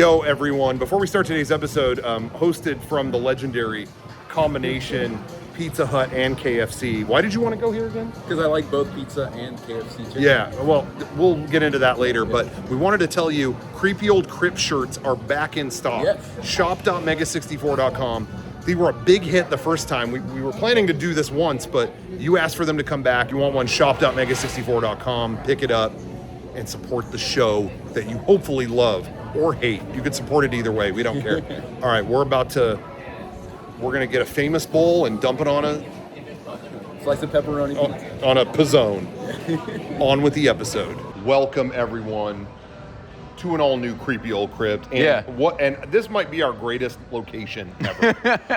Yo, everyone. Before we start today's episode, hosted from the legendary combination Pizza Hut and KFC. Why did you want to go here again? Because I like both pizza and KFC chicken. Yeah, well, we'll get into that later, but we wanted to tell you, Creepy Old Crypt shirts are back in stock. Yes. Shop.mega64.com. They were a big hit the first time. We were planning to do this once, but you asked for them to come back. You want one, shop.mega64.com. Pick it up and support the show that you hopefully love or hate. You can support it either way. We don't care. All right, we're going to get a famous bowl and dump it on a Slice of pepperoni pizza. on a pizzone. On with the episode. Welcome everyone to an all-new Creepy Old Crypt. And and this might be our greatest location ever.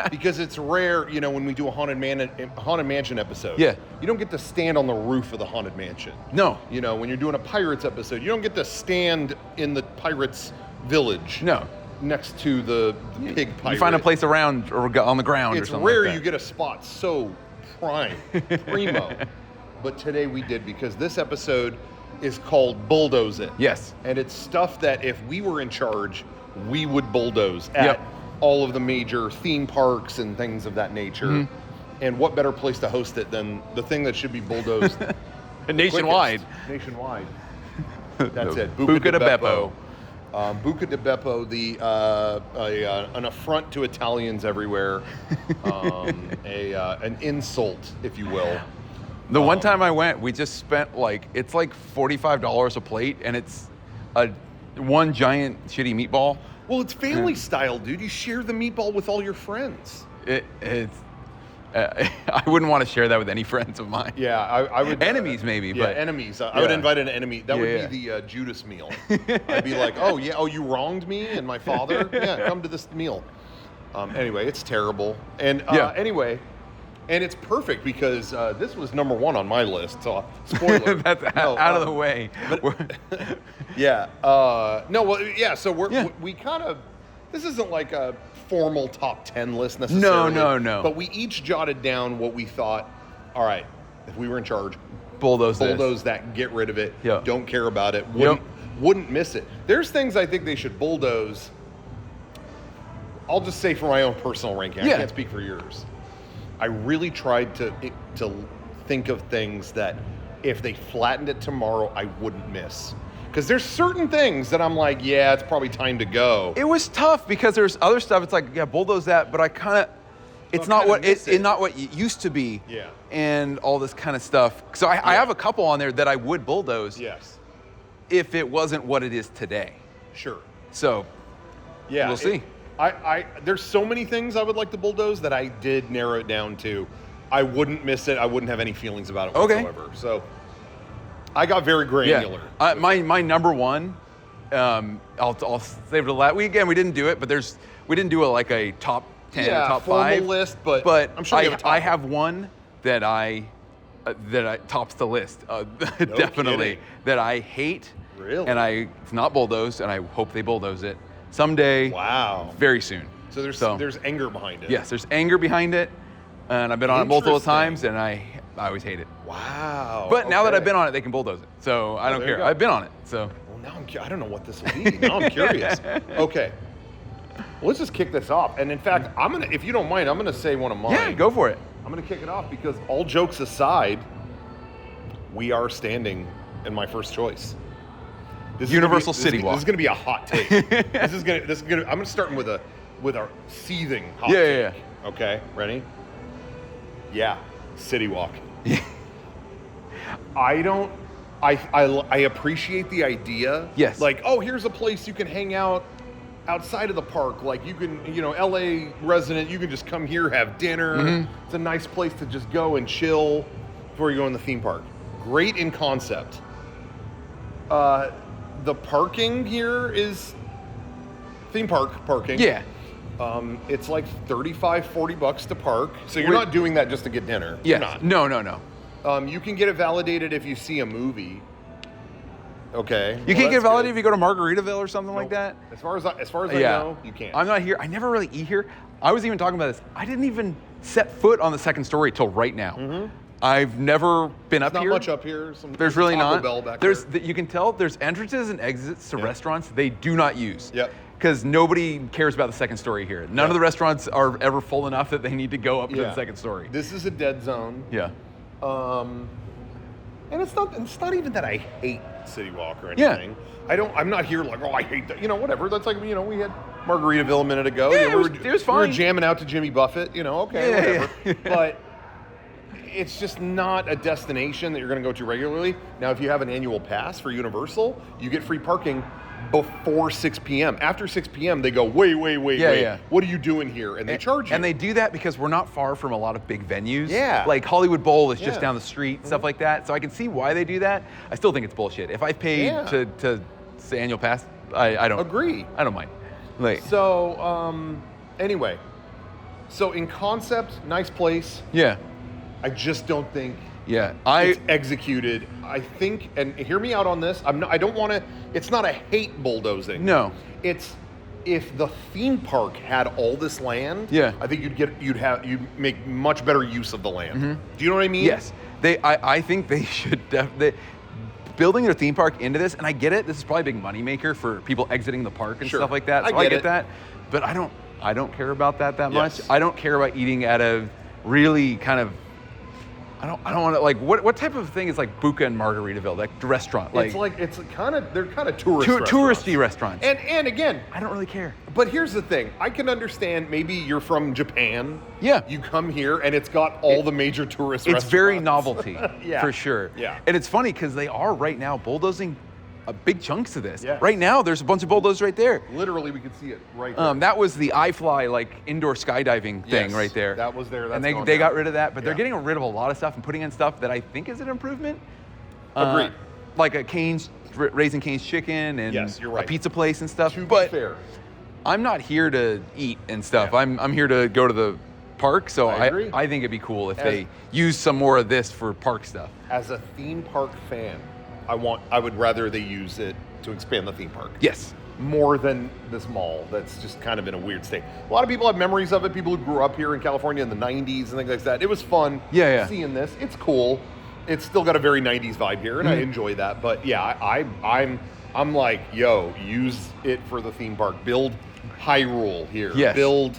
Because it's rare, when we do a Haunted Mansion episode. Yeah. You don't get to stand on the roof of the Haunted Mansion. No. When you're doing a Pirates episode, you don't get to stand in the Pirates village. No. Next to the pig pirate. You find a place around or on the ground or something. It's rare like that. you get a spot so primo. But today we did, because this episode is called Bulldoze It. Yes. And it's stuff that if we were in charge, we would bulldoze at all of the major theme parks and things of that nature. Mm-hmm. And what better place to host it than the thing that should be bulldozed nationwide. Nationwide. That's it. Buca di Beppo. Buca di Beppo, an affront to Italians everywhere, an insult, if you will. The one time I went, we just spent it's like $45 a plate, and it's one giant shitty meatball. Well, it's family style, dude. You share the meatball with all your friends. It's. I wouldn't want to share that with any friends of mine. Yeah, I would. Enemies, maybe. Yeah, but enemies. I would invite an enemy. That would be the Judas meal. I'd be like, oh, you wronged me and my father? Yeah, come to this meal. Anyway, it's terrible. And anyway, and it's perfect because this was number one on my list. So, spoiler. That's out of the way. But, so we kind of, this isn't like a formal top 10 list necessarily. No. But we each jotted down what we thought, all right, if we were in charge, bulldoze that, get rid of it, Yeah. don't care about it, wouldn't miss it. There's things I think they should bulldoze. I'll just say for my own personal ranking. I can't speak for yours. I really tried to think of things that if they flattened it tomorrow, I wouldn't miss. Because there's certain things that I'm like, it's probably time to go. It was tough because there's other stuff. It's like, bulldoze that, but I kind of, it's not what it used to be. Yeah. And all this kind of stuff. So I have a couple on there that I would bulldoze. Yes. If it wasn't what it is today. Sure. So. Yeah. We'll see. There's so many things I would like to bulldoze that I did narrow it down to. I wouldn't miss it. I wouldn't have any feelings about it whatsoever. So. I got very granular. Yeah. My number one, I'll save it to last. We didn't do it, but we didn't do a top 10, top 5 list, but I'm sure I have one that I tops the list. Definitely kidding. That I hate. Really? And it's not bulldozed, and I hope they bulldoze it someday. Wow. Very soon. So there's anger behind it. Yes, there's anger behind it, and I've been on it multiple times, and I always hate it. Wow. But now that I've been on it, they can bulldoze it. So I don't care. I've been on it. So. Well, now I don't know what this will be. Now I'm curious. Okay. Well, let's just kick this off. And in fact, if you don't mind, I'm gonna say one of mine. Yeah, go for it. I'm gonna kick it off because all jokes aside, we are standing in my first choice. Universal CityWalk. This is gonna be a hot take. I'm gonna start with a seething hot take. Yeah. Okay, ready? Yeah, CityWalk. I appreciate the idea. Yes. Like, oh, here's a place you can hang out outside of the park. Like you can, LA resident, you can just come here, have dinner. Mm-hmm. It's a nice place to just go and chill before you go in the theme park. Great in concept. The parking here is theme park parking. Yeah. It's like $35-$40 to park. So you're not doing that just to get dinner. Yes. You're not. No. You can get it validated if you see a movie. Okay. You can't get it validated if you go to Margaritaville or something like that? As far as I know, you can't. I'm not here. I never really eat here. I was even talking about this. I didn't even set foot on the second story till right now. Mm-hmm. I've never been up here. There's not much up here. There's really Taco not. Bell back there. You can tell there's entrances and exits to restaurants they do not use. Yep. because nobody cares about the second story here. None of the restaurants are ever full enough that they need to go up to the second story. This is a dead zone. Yeah. And it's not even that I hate CityWalk or anything. I'm not here like, I hate that. Whatever. That's like, we had Margaritaville a minute ago. Yeah, it was fine. We were jamming out to Jimmy Buffett, whatever. But it's just not a destination that you're going to go to regularly. Now, if you have an annual pass for Universal, you get free parking before 6 p.m. After 6 p.m., they go, wait. What are you doing here? And they charge you. And they do that because we're not far from a lot of big venues. Yeah. Like Hollywood Bowl is just down the street, stuff like that. So I can see why they do that. I still think it's bullshit. If I paid to say annual pass, I don't agree. I don't mind. Anyway, so in concept, nice place. Yeah. I just don't think it's executed. I think, and hear me out on this. I don't want to. It's not a hate bulldozing. No. It's if the theme park had all this land. Yeah. I think you'd make much better use of the land. Mm-hmm. Do you know what I mean? Yes. I think they should definitely building their theme park into this. And I get it. This is probably a big moneymaker for people exiting the park and stuff like that. So I get that. But I don't care about that much. I don't care about eating at a really kind of. I don't want to like what type of thing is like Buca and Margaritaville, like the restaurant? They're kind of touristy restaurants. And again, I don't really care. But here's the thing: I can understand. Maybe you're from Japan. Yeah. You come here and it's got all the major tourist restaurants. It's very novelty, for sure. Yeah. And it's funny because they are right now bulldozing big chunks of this. Yeah. Right now, there's a bunch of bulldozers right there. Literally, we could see it right there. That was the iFly like indoor skydiving thing right there. That was there. And they got rid of that, but they're getting rid of a lot of stuff and putting in stuff that I think is an improvement. Agreed. Like a Cane's, Raising Cane's Chicken and you're right. a pizza place and stuff. To but be fair, I'm not here to eat and stuff. Yeah. I'm here to go to the park, so I agree. I think it'd be cool if they use some more of this for park stuff. As a theme park fan, I would rather they use it to expand the theme park. Yes. More than this mall that's just kind of in a weird state. A lot of people have memories of it, people who grew up here in California in the 90s and things like that. It was fun seeing this. It's cool. It's still got a very 90s vibe here, and I enjoy that. But yeah, I'm like, use it for the theme park. Build Hyrule here. Yes. Build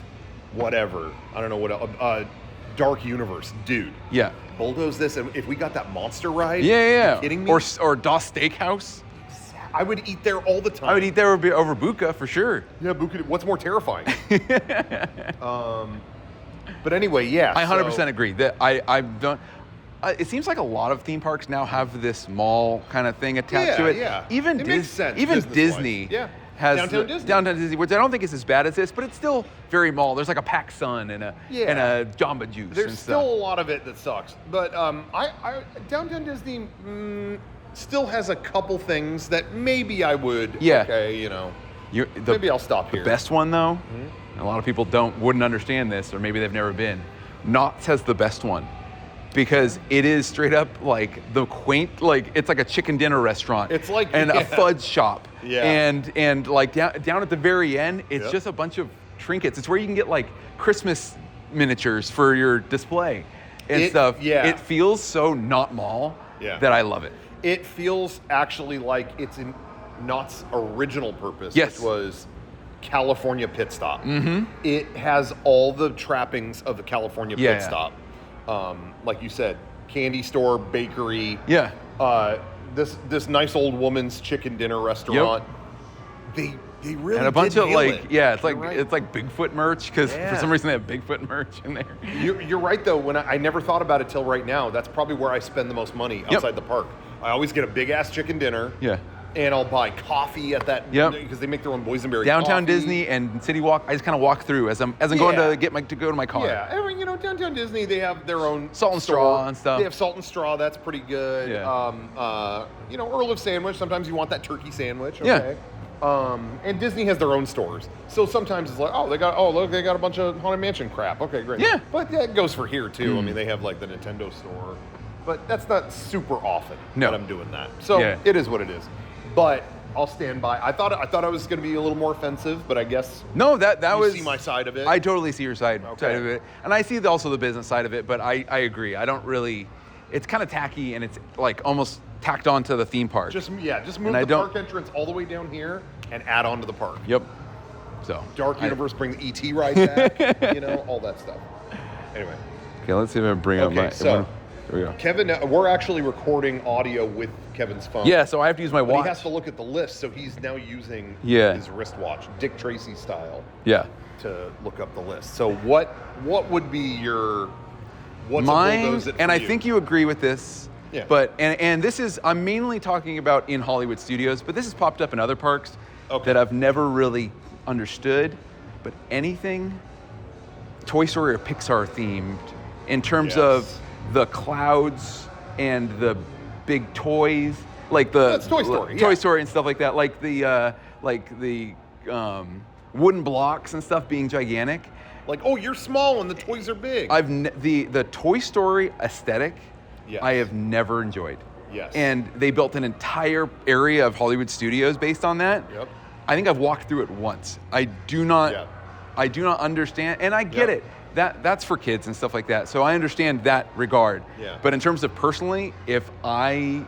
whatever. I don't know what Dark Universe. Dude. Yeah. Bulldoze this, and if we got that monster ride, Yeah. are you kidding me? Or Das Steakhouse. I would eat there all the time. I would eat there over Buca for sure. Yeah, Buca. What's more terrifying? But anyway, yeah. I 100% agree. That I don't. It seems like a lot of theme parks now have this mall kind of thing attached to it. Yeah. Even It makes sense Even business-wise. Disney. Yeah. Has Downtown Disney. which I don't think is as bad as this, but it's still very mall. There's like a PacSun and a Jamba Juice. There's and still stuff. a lot of it that sucks. But Downtown Disney still has a couple things that maybe I would. Yeah. Okay, maybe I'll stop here. The best one though, a lot of people wouldn't understand this, or maybe they've never been. Knott's has the best one. Because it is straight up like the quaint, like it's like a chicken dinner restaurant. It's like a fudge shop. Yeah. And like down at the very end, it's just a bunch of trinkets. It's where you can get like Christmas miniatures for your display and stuff. Yeah. It feels so not mall that I love it. It feels actually like it's in Knott's original purpose, Yes. which was California Pit Stop. Mm-hmm. It has all the trappings of the California Pit Stop. Like you said, candy store, bakery. Yeah. This nice old woman's chicken dinner restaurant. Yep. They really and a bunch of like it. It's like Bigfoot merch because for some reason they have Bigfoot merch in there. You're right though. When I never thought about it till right now, that's probably where I spend the most money outside the park. I always get a big ass chicken dinner. Yeah. And I'll buy coffee at that because they make their own boysenberry Downtown coffee. Disney and CityWalk. I just kind of walk through as I'm going to go to my car. Yeah, I mean, Downtown Disney, they have their own Salt and Straw and stuff. They have Salt and Straw. That's pretty good. Yeah. Earl of Sandwich. Sometimes you want that turkey sandwich. Okay. Yeah. And Disney has their own stores, so sometimes it's like, they got a bunch of Haunted Mansion crap. Okay, great. Yeah. But that goes for here too. I mean, they have like the Nintendo store, but that's not super often that I'm doing that. So it is what it is. But I'll stand by. I thought I was going to be a little more offensive, but I guess no, that was. You see my side of it. I totally see your side of it, and I see also the business side of it. But I agree. I don't really. It's kind of tacky, and it's like almost tacked onto the theme park. Just move the park entrance all the way down here and add on to the park. Yep. So Dark Universe, bring the ET ride back, you know, all that stuff. Anyway. Okay, let's see if I bring up my. So there we go. Kevin, we're actually recording audio with Kevin's phone. Yeah, so I have to use my watch. He has to look at the list, so he's now using his wristwatch, Dick Tracy style. Yeah. To look up the list. So what would be your what's mine? A bulldoze it for and I you? think you agree with this. Yeah. But and this is I'm mainly talking about in Hollywood studios, but this has popped up in other parks that I've never really understood. But anything Toy Story or Pixar themed in terms of the clouds and the big toys, like That's Toy Story. Toy Story and stuff like that, like the wooden blocks and stuff being gigantic. Like, oh, you're small and the toys are big. The Toy Story aesthetic, I have never enjoyed. Yes. And they built an entire area of Hollywood studios based on that. Yep. I think I've walked through it once. I do not understand, and I get it. That's for kids and stuff like that. So I understand that regard. Yeah. But in terms of personally, if I,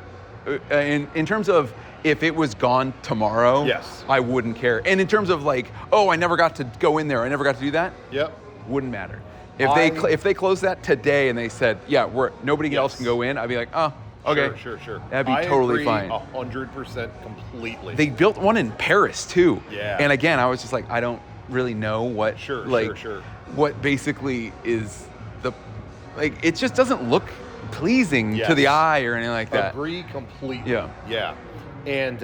in terms of if it was gone tomorrow, I wouldn't care. And in terms of like, oh, I never got to go in there, I never got to do that. Yep. Wouldn't matter. If they closed that today and they said, yeah, nobody else can go in, I'd be like, oh, okay. Sure. That'd be totally fine. 100% completely. They built one in Paris too. Yeah. And again, I was just like, I don't really know what what basically is it just doesn't look pleasing to the eye or anything like that. Agree completely. Yeah. And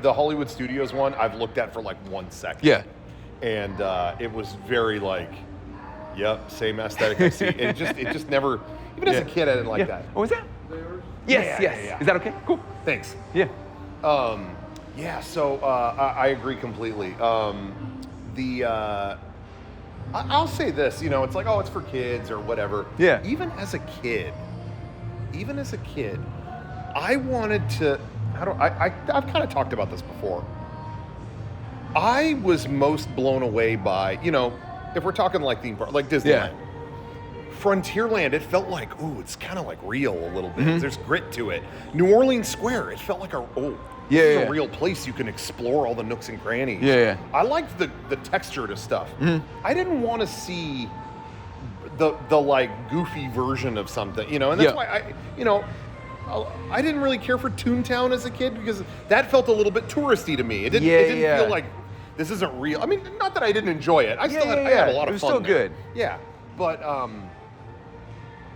the Hollywood Studios one I've looked at for like 1 second. Yeah. And it was very like, yep, same aesthetic I see. It just never, even as a kid, I didn't like that. Oh, is that? Yes. Yeah. Is that okay? Cool. Thanks. Yeah. So I agree completely. I'll say this, it's like, oh, it's for kids or whatever. Yeah. Even as a kid, I wanted to, I've kind of talked about this before. I was most blown away by, if we're talking like theme park, like Disneyland. Frontierland, it felt like, it's kind of like real a little bit. Mm-hmm. There's grit to it. New Orleans Square, it felt like a real place. You can explore all the nooks and crannies. Yeah. I liked the texture to stuff. Mm-hmm. I didn't want to see the like goofy version of something, and that's why I didn't really care for Toontown as a kid because that felt a little bit touristy to me. It didn't feel like this isn't real. I mean, not that I didn't enjoy it. I had a lot of fun. It was still good. Yeah, but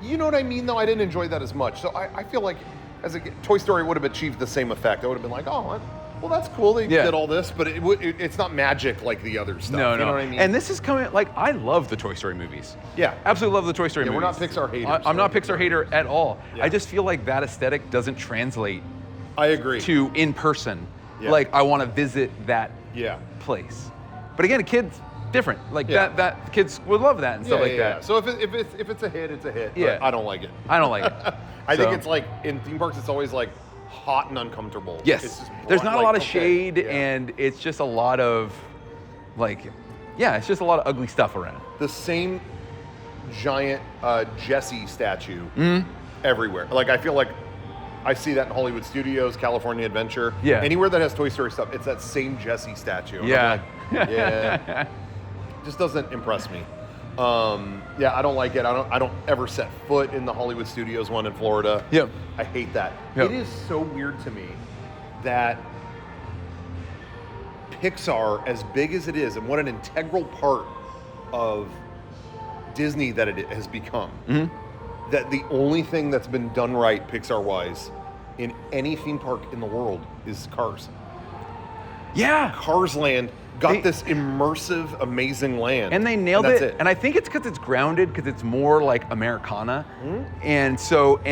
you know what I mean, though? I didn't enjoy that as much. So I feel like as a Toy Story would have achieved the same effect. I would have been like, oh, well, that's cool. They did all this, but it's not magic like the other stuff. No. You know what I mean? And this is coming, I love the Toy Story movies. Yeah. Absolutely love the Toy Story movies. We're not Pixar haters. I'm not a Pixar hater at all. Yeah. I just feel like that aesthetic doesn't translate. I agree. To in person. Yeah. Like, I want to visit that place. But again, kids, different. Like that kids would love that and stuff like that. So if it's a hit, it's a hit. Yeah. But I don't like it. I don't like it. I think it's like in theme parks, it's always like hot and uncomfortable. Yes. It's just there's not a lot of shade and it's just a lot of it's just a lot of ugly stuff around. The same giant Jessie statue everywhere. Like I feel like I see that in Hollywood Studios, California Adventure. Yeah. Anywhere that has Toy Story stuff, it's that same Jessie statue. Yeah. Just doesn't impress me. I don't like it. I don't ever set foot in the Hollywood Studios one in Florida. Yep. I hate that. Yep. It is so weird to me that Pixar, as big as it is, and what an integral part of Disney that it has become, that the only thing that's been done right Pixar-wise in any theme park in the world is Cars. Yeah. Cars Land got this immersive, amazing land. And they nailed it. And I think it's because it's grounded, because it's more like Americana. And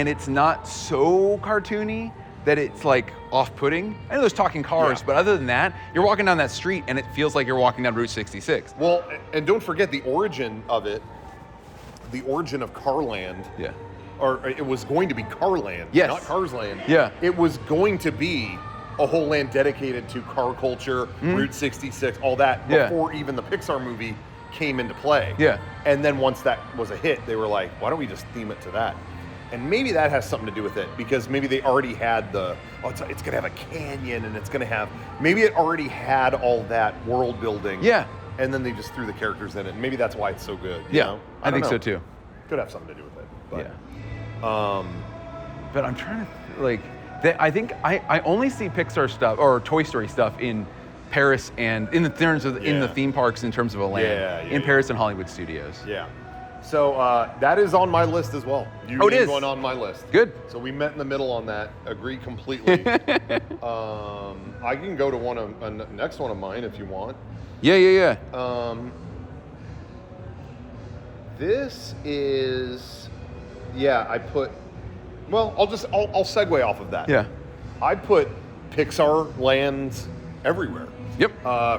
it's not so cartoony that it's like off-putting. I know there's talking cars, but other than that, you're walking down that street and it feels like you're walking down Route 66. Well, and don't forget the origin of it, the origin of Carland. Yeah. Or it was going to be Carland, not Cars Land. Yeah. It was going to be a whole land dedicated to car culture, Route 66, all that, before even the Pixar movie came into play. Yeah. And then once that was a hit, they were like, why don't we just theme it to that? And maybe that has something to do with it, because maybe they already had it's going to have a canyon, and it's going to have, maybe it already had all that world building. Yeah. And then they just threw the characters in it. And maybe that's why it's so good. Yeah, You know? I think don't so know. too. Could have something to do with it. But, Yeah. But I'm trying to, like, I think I only see Pixar stuff or Toy Story stuff in Paris and in the terms of in the theme parks in terms of a land in Paris and Hollywood Studios. Yeah. So that is on my list as well. You named one on my list. Good. So we met in the middle on that. Agree completely. I can go to next one of mine if you want. Yeah. This is, I put. Well, I'll segue off of that. Yeah. I put Pixar lands everywhere. Yep.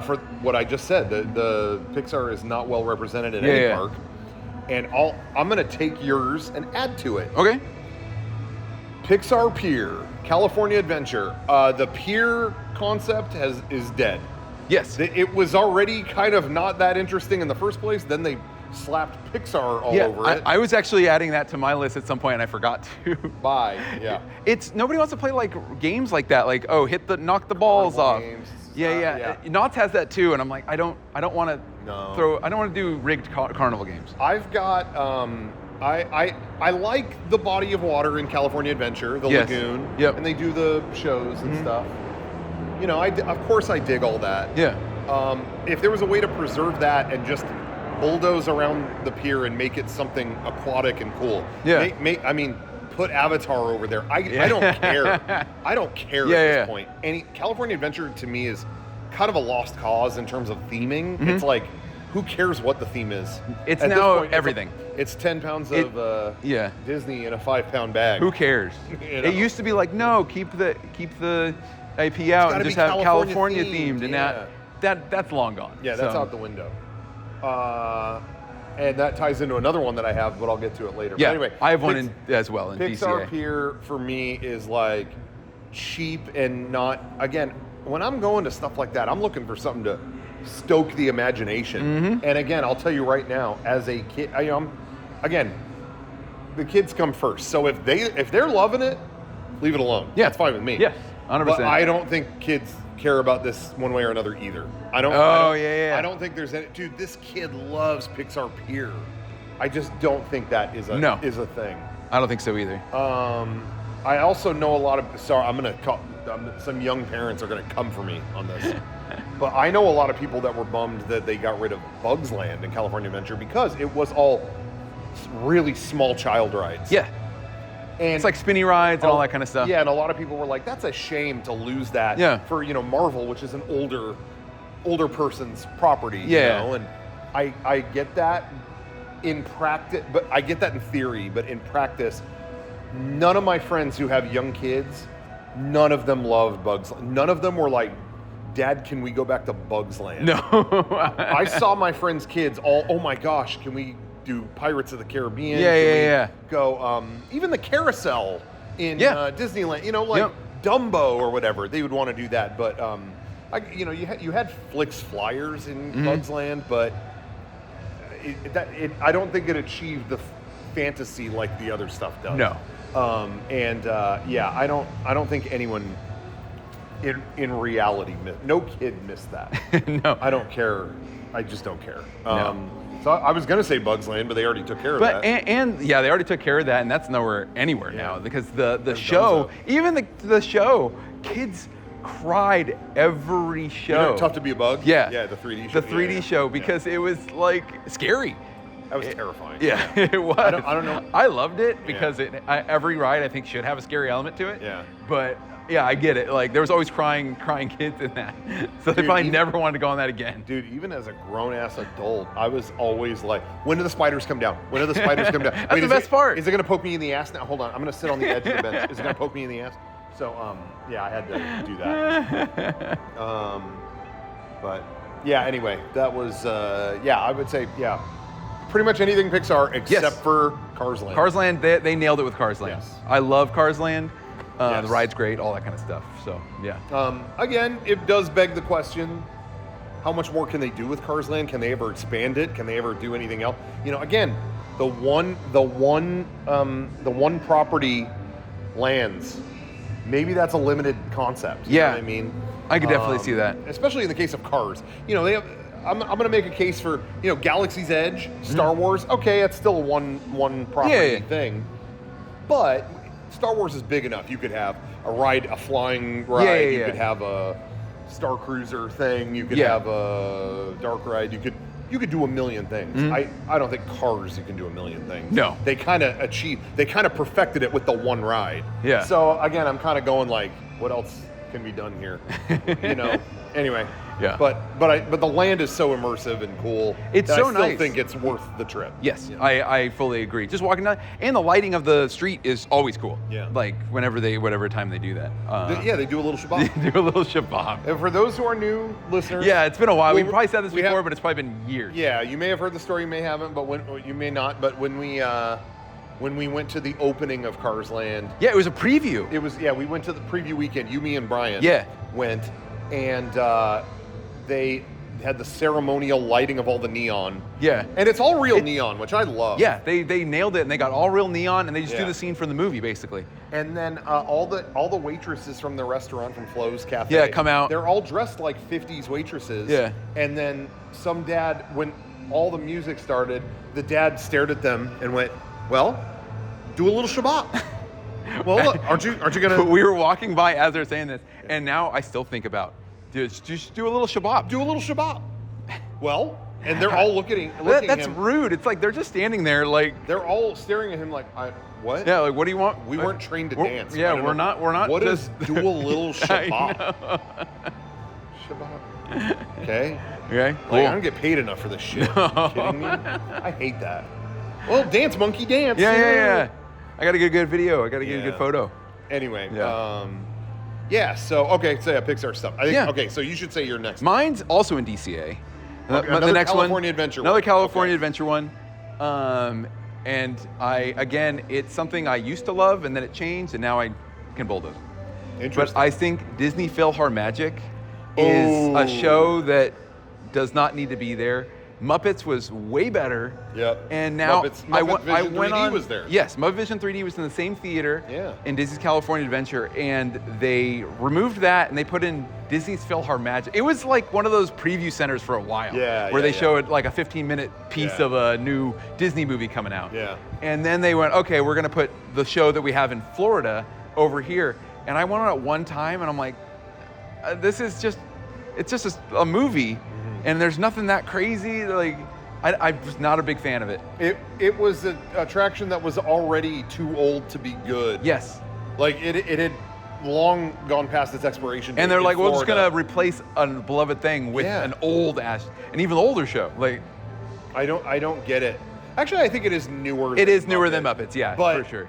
For what I just said, the Pixar is not well represented in any park. And I'm going to take yours and add to it. Okay. Pixar Pier, California Adventure. The Pier concept is dead. Yes. It was already kind of not that interesting in the first place. Then they slapped Pixar all over it. I was actually adding that to my list at some point, and I forgot to. Bye. Yeah. It's nobody wants to play like games like that. Like, knock the balls off. Games. Yeah. Knott's has that too, and I'm like, I don't want to I don't want to do rigged carnival games. I've got I like the body of water in California Adventure, the lagoon, and they do the shows and stuff. You know, of course I dig all that. Yeah. If there was a way to preserve that and just bulldoze around the pier and make it something aquatic and cool. Yeah. Put Avatar over there. I don't care. I don't care at this point. California Adventure to me is kind of a lost cause in terms of theming. It's like, who cares what the theme is? It's at now this point, everything. It's 10 pounds of Disney in a 5-pound bag. Who cares? You know? It used to be like, no, keep the IP out and just have California themed, and that's long gone. Yeah, that's out the window. And that ties into another one that I have, but I'll get to it later. Yeah, but anyway, I have one as well in Pixar DCA. Pier for me is like cheap and not. Again, when I'm going to stuff like that, I'm looking for something to stoke the imagination. And again, I'll tell you right now, as a kid, again, the kids come first. So if they're loving it, leave it alone. Yeah, that's fine with me. Yeah, 100%. But I don't think kids care about this one way or another either. I don't think there's any. Dude, this kid loves Pixar Pier. I just don't think that is a thing. I don't think so either. I also know a lot of. Sorry, I'm gonna call. Some young parents are gonna come for me on this. But I know a lot of people that were bummed that they got rid of Bugs Land in California Adventure because it was all really small child rides. Yeah. And it's like spinny rides and all that kind of stuff. Yeah, and a lot of people were like, that's a shame to lose that for, Marvel, which is an older person's property. Yeah. You know? And I get that in practice, but I get that in theory, but in practice, none of my friends who have young kids, none of them loved Bugs Land. None of them were like, Dad, can we go back to Bugs Land? No. I saw my friends' kids all, oh my gosh, can we do Pirates of the Caribbean? Yeah. Go, even the carousel in Disneyland, Dumbo or whatever, they would want to do that. But, you had Flix Flyers in Bugs Land, but I don't think it achieved the fantasy like the other stuff does. No. I don't think anyone in reality, no kid missed that. No. I don't care. I just don't care. No. So I was going to say Bugs Land, but they already took care of that. And they already took care of that, and that's anywhere now, because the show, even the show, kids cried every show. Tough to be a Bug? Yeah. The 3D show. The 3D show, because it was like scary. That was terrifying. Yeah, it was. I don't know. I loved it because every ride I think should have a scary element to it. Yeah. But yeah, I get it. Like there was always crying kids in that, so they probably never wanted to go on that again. Dude, even as a grown-ass adult, I was always like, when do the spiders come down? When do the spiders come down? That's the best part. Is it going to poke me in the ass now? Hold on, I'm going to sit on the edge of the bench. Is it going to poke me in the ass? So, I had to do that. But yeah, anyway, that was I would say pretty much anything Pixar except for Cars Land. Cars Land, they nailed it with Cars Land. Yes. I love Cars Land. The ride's great, all that kind of stuff. So yeah. Again, it does beg the question: how much more can they do with Cars Land? Can they ever expand it? Can they ever do anything else? Again, the one property lands. Maybe that's a limited concept. You know what I mean? I could definitely see that. Especially in the case of cars. You know, they have. I'm going to make a case for, you know, Galaxy's Edge, Star Wars. Okay, it's still a one property thing, but Star Wars is big enough. You could have a flying ride. You could have a Star Cruiser thing. You could have a dark ride. You could do a million things. I don't think Cars you can do a million things. No. They kind of perfected it with the one ride. Yeah. So again, I'm kind of going like, what else can be done here? You know. Anyway. Yeah. But the land is so immersive and cool. It's so nice. I still think it's worth the trip. Yes, I fully agree. Just walking down, and the lighting of the street is always cool. Yeah. Like whatever time they do that. They do a little shabab. They do a little shabab. And for those who are new listeners. Yeah, it's been a while. We've probably said this before, but it's probably been years. Yeah, you may have heard the story, you may haven't, but you may not. But when we went to the opening of Cars Land. Yeah, it was a preview. We went to the preview weekend. You, me, and Brian went, and they had the ceremonial lighting of all the neon. Yeah. And it's all real neon, which I love. Yeah, they nailed it, and they got all real neon, and they just do the scene from the movie, basically. And then all the waitresses from the restaurant, from Flo's Cafe, come out. They're all dressed like 50s waitresses. Yeah. And then some dad, when all the music started, the dad stared at them and went, well, do a little shabbat. Well, look, aren't you gonna? We were walking by as they're saying this, and now I still think about, dude, just do a little shabbat. Do a little shabbat. Well, and they're all looking that's at him. Rude. It's like they're just standing there, like they're all staring at him, like, what? Yeah, like, what do you want? We weren't trained to dance. Yeah, we're not. What just do a little shabbat? Shabbat. Okay. Okay. Cool. Like, I don't get paid enough for this shit. Are you kidding me? I hate that. Well, dance, monkey, dance. Yeah. I got to get a good video. I got to get a good photo. Anyway, so Pixar stuff. I think okay, so you should say your next. Mine's also in DCA. The next California Adventure one. Another California Adventure one. And it's something I used to love, and then it changed, and now I can bulldoze. Interesting. But I think Disney PhilharMagic is a show that does not need to be there. Muppets was way better. Yep. And now I went 3D on. Was there? Yes, Muppet Vision 3D was in the same theater. In Disney's California Adventure, and they removed that and they put in Disney's PhilharMagic. It was like one of those preview centers for a while. Where they showed like a 15-minute piece of a new Disney movie coming out. Yeah. And then they went, okay, we're gonna put the show that we have in Florida over here. And I went on it one time, and I'm like, it's just a movie. And there's nothing that crazy. Like, I was not a big fan of it. It was an attraction that was already too old to be good. Yes. Like, it had long gone past its expiration date. And they're like, we're just gonna replace a beloved thing with an even older show. Like, I don't get it. Actually, I think it is newer. It is newer than Muppets, yeah, for sure.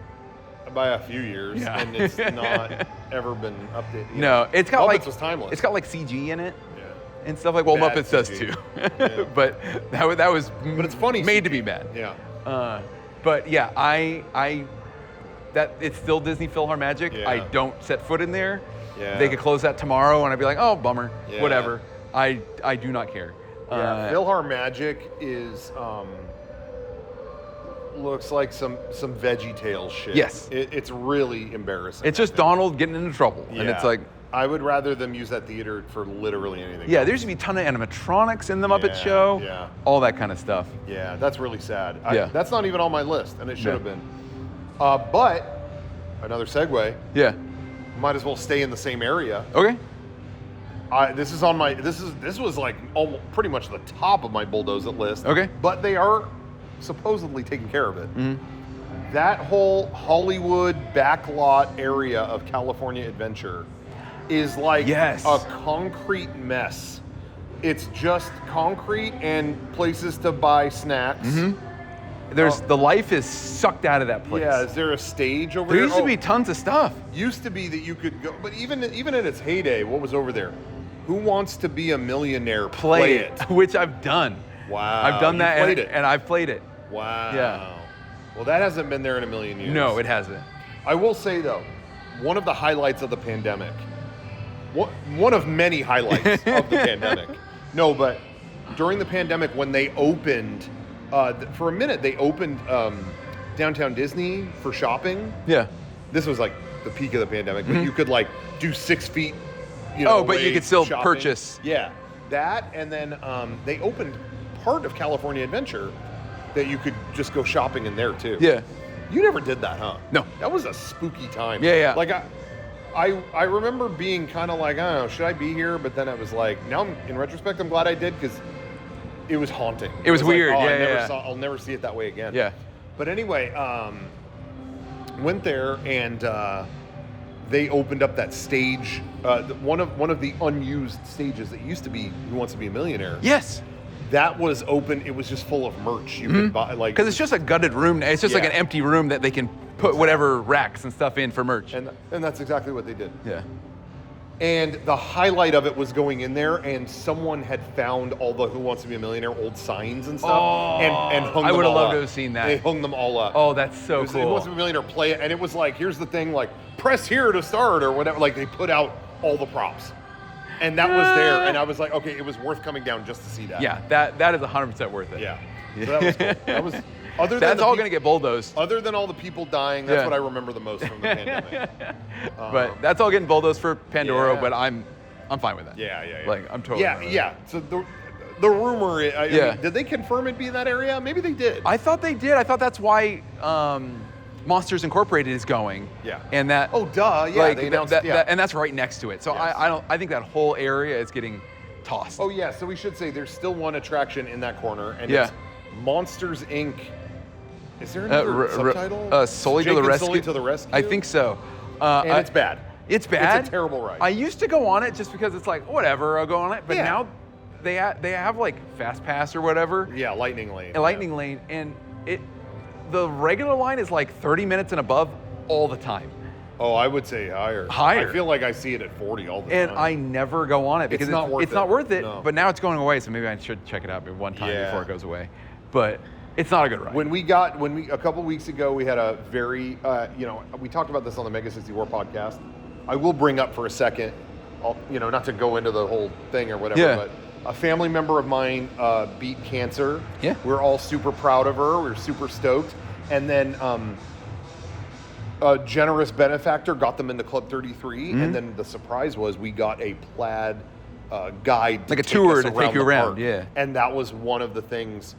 By a few years, and it's not ever been updated. No, it's got Muppets was timeless. It's got like CG in it. And stuff like, well, bad Muppets does too. But that was but it's funny made CG. To be bad. Yeah. But yeah, that it's still Disney PhilharMagic. Yeah. I don't set foot in there. Yeah. They could close that tomorrow, and I'd be like, oh, bummer. Yeah. Whatever. I do not care. Yeah. PhilharMagic is looks like some VeggieTales shit. Yes. It's really embarrassing. It's just Donald getting into trouble, and it's like. I would rather them use that theater for literally anything. Yeah, there used to be a ton of animatronics in the Muppet Show. Yeah. All that kind of stuff. Yeah, that's really sad. That's not even on my list, and it should have been. But another segue. Yeah. Might as well stay in the same area. Okay. This was like pretty much the top of my Bulldoze It list. Okay. But they are supposedly taking care of it. Mm-hmm. That whole Hollywood backlot area of California Adventure is like a concrete mess. It's just concrete and places to buy snacks. Mm-hmm. The life is sucked out of that place. Yeah, is there a stage over there? There used to be tons of stuff. Used to be that you could go, but even in its heyday, what was over there? Who Wants to Be a Millionaire? Play it. Which I've done. Wow. I've done that and I've played it. Wow. Yeah. Well, that hasn't been there in a million years. No, it hasn't. I will say though, one of the highlights of the pandemic, one of many highlights of the pandemic. No, but during the pandemic when they opened For a minute, they opened downtown Disney for shopping. Yeah. This was like the peak of the pandemic, but you could like do 6 feet. But you could still shopping. purchase. Yeah, that, and then they opened part of California Adventure that you could just go shopping in there too. Yeah. You never did that, huh? No. That was a spooky time. Yeah. Like I remember being kind of like, I don't know, should I be here? But then I was like, now in retrospect, I'm glad I did because it was haunting. It was weird. Like, I'll never see it that way again. Yeah. But anyway, went there and they opened up that stage, one of the unused stages that used to be Who Wants to Be a Millionaire. Yes. That was open. It was just full of merch. You could buy, like, because it's just a gutted room. It's just like an empty room that they can put whatever racks and stuff in for merch. And that's exactly what they did. Yeah. And the highlight of it was going in there, and someone had found all the Who Wants to Be a Millionaire old signs and stuff, and hung them all up. I would have loved to have seen that. They hung them all up. Oh, that's so cool. Who Wants to Be a Millionaire, play it, and it was like, here's the thing, like, press here to start or whatever. Like, they put out all the props. And that was there, and I was like, okay, it was worth coming down just to see that. Yeah, that is 100% worth it. Yeah. So that was cool. That was, other than that's all going to get bulldozed. Other than all the people dying, that's what I remember the most from the pandemic. But that's all getting bulldozed for Pandora, but I'm fine with that. Yeah. Like, I'm totally fine with that. So the rumor, I mean, did they confirm it'd be in that area? Maybe they did. I thought they did. I thought that's why Monsters Incorporated is going. Yeah. And that. Oh, duh. Yeah. Like, they announced that, and that's right next to it. So Yes. I think that whole area is getting tossed. Oh yeah. So we should say there's still one attraction in that corner, and it's Monsters Inc. Is there another subtitle? Sully to the Rescue. Sully to the Rescue. I think so. And it's bad. It's bad. It's a terrible ride. I used to go on it just because it's like, whatever, I'll go on it. But Yeah. now they have like Fast Pass or whatever. Yeah, Lightning Lane. A Lightning Lane, and the regular line is like 30 minutes and above all the time. Oh, I would say higher. Higher. I feel like I see it at 40 all the And time. I never go on it because It's not worth it. No. But now it's going away, so maybe I should check it out one time Yeah. before it goes away. But it's not a good ride. When we a couple weeks ago, we had a very, we talked about this on the Mega 64 podcast. I will bring up for a second, not to go into the whole thing or whatever, but a family member of mine beat cancer. Yeah. We're all super proud of her. We're super stoked. And then a generous benefactor got them into Club 33. And then the surprise was we got a plaid guide. Like a tour to take you the around, park. yeah. And that was one of the things.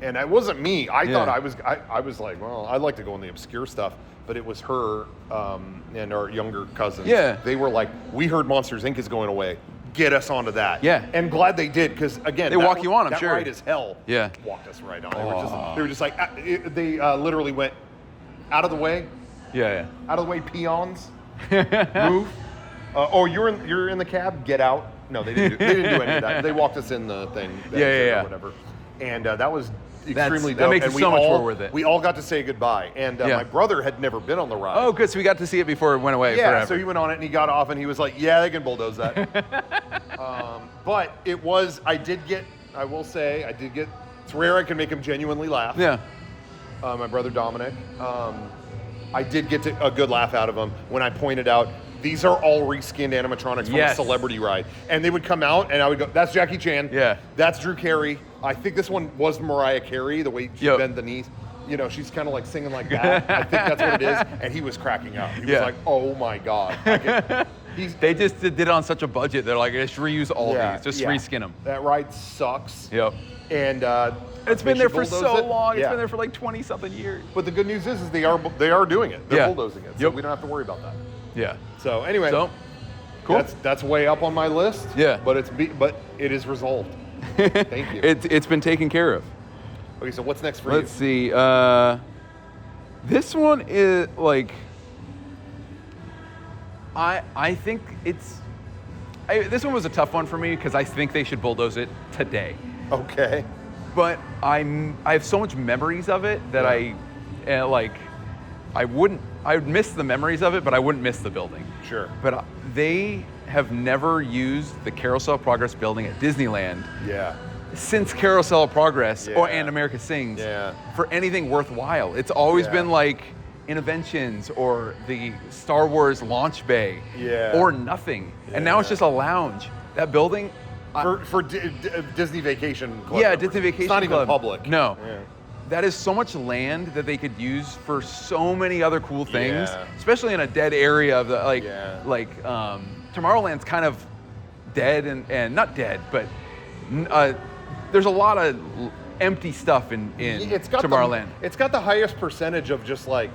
And it wasn't me. I thought I was like, well, I'd like to go on the obscure stuff. But it was her and our younger cousins. Yeah. They were like, we heard Monsters Inc. is going away. Get us onto that. Yeah. And glad they did, because again, They walk you on, I'm sure. That ride is hell. Yeah. Walked us right on. They were just like, they literally went out of the way. Yeah. Out of the way, peons. Move. You're in the cab. Get out. No, they didn't do any of that. They walked us in the thing. Yeah. Or whatever. And that was extremely dope. That makes and it so much more worth it. We all got to say goodbye. And my brother had never been on the ride. Oh, good. So we got to see it before it went away forever. So he went on it and he got off and he was like, yeah, they can bulldoze that. But it was, I will say, it's rare I can make him genuinely laugh. Yeah. My brother Dominic. I did get a good laugh out of him when I pointed out, these are all reskinned animatronics from a celebrity ride. And they would come out and I would go, that's Jackie Chan. Yeah. That's Drew Carey. I think this one was Mariah Carey, the way she bent the knees. She's kind of like singing like that. I think that's what it is. And he was cracking up. He was like, oh my God. They just did it on such a budget. They're like, just reuse all these. Just reskin them. That ride sucks. Yep. And it's been there for so long. Yeah. It's been there for like 20-something years. But the good news is they are doing it. They're bulldozing it. So we don't have to worry about that. Yeah. So anyway, cool. That's way up on my list. Yeah. But it is resolved. Thank you. It's been taken care of. Okay, so what's next for you? Let's see. This one is like, I think this one was a tough one for me because I think they should bulldoze it today. Okay. But I have so much memories of it that I would miss the memories of it, but I wouldn't miss the building. Sure. But they have never used the Carousel of Progress building at Disneyland. Yeah. Since Carousel of Progress and America Sings for anything worthwhile. It's always been like Interventions or the Star Wars launch bay or nothing. And now it's just a lounge. That building, For Disney Vacation Club. Yeah, Disney Vacation It's not Club. even public. No. Yeah. That is so much land that they could use for so many other cool things, Yeah. especially in a dead area of the Tomorrowland's kind of dead and not dead, but there's a lot of empty stuff in Tomorrowland. It's got the highest percentage of just like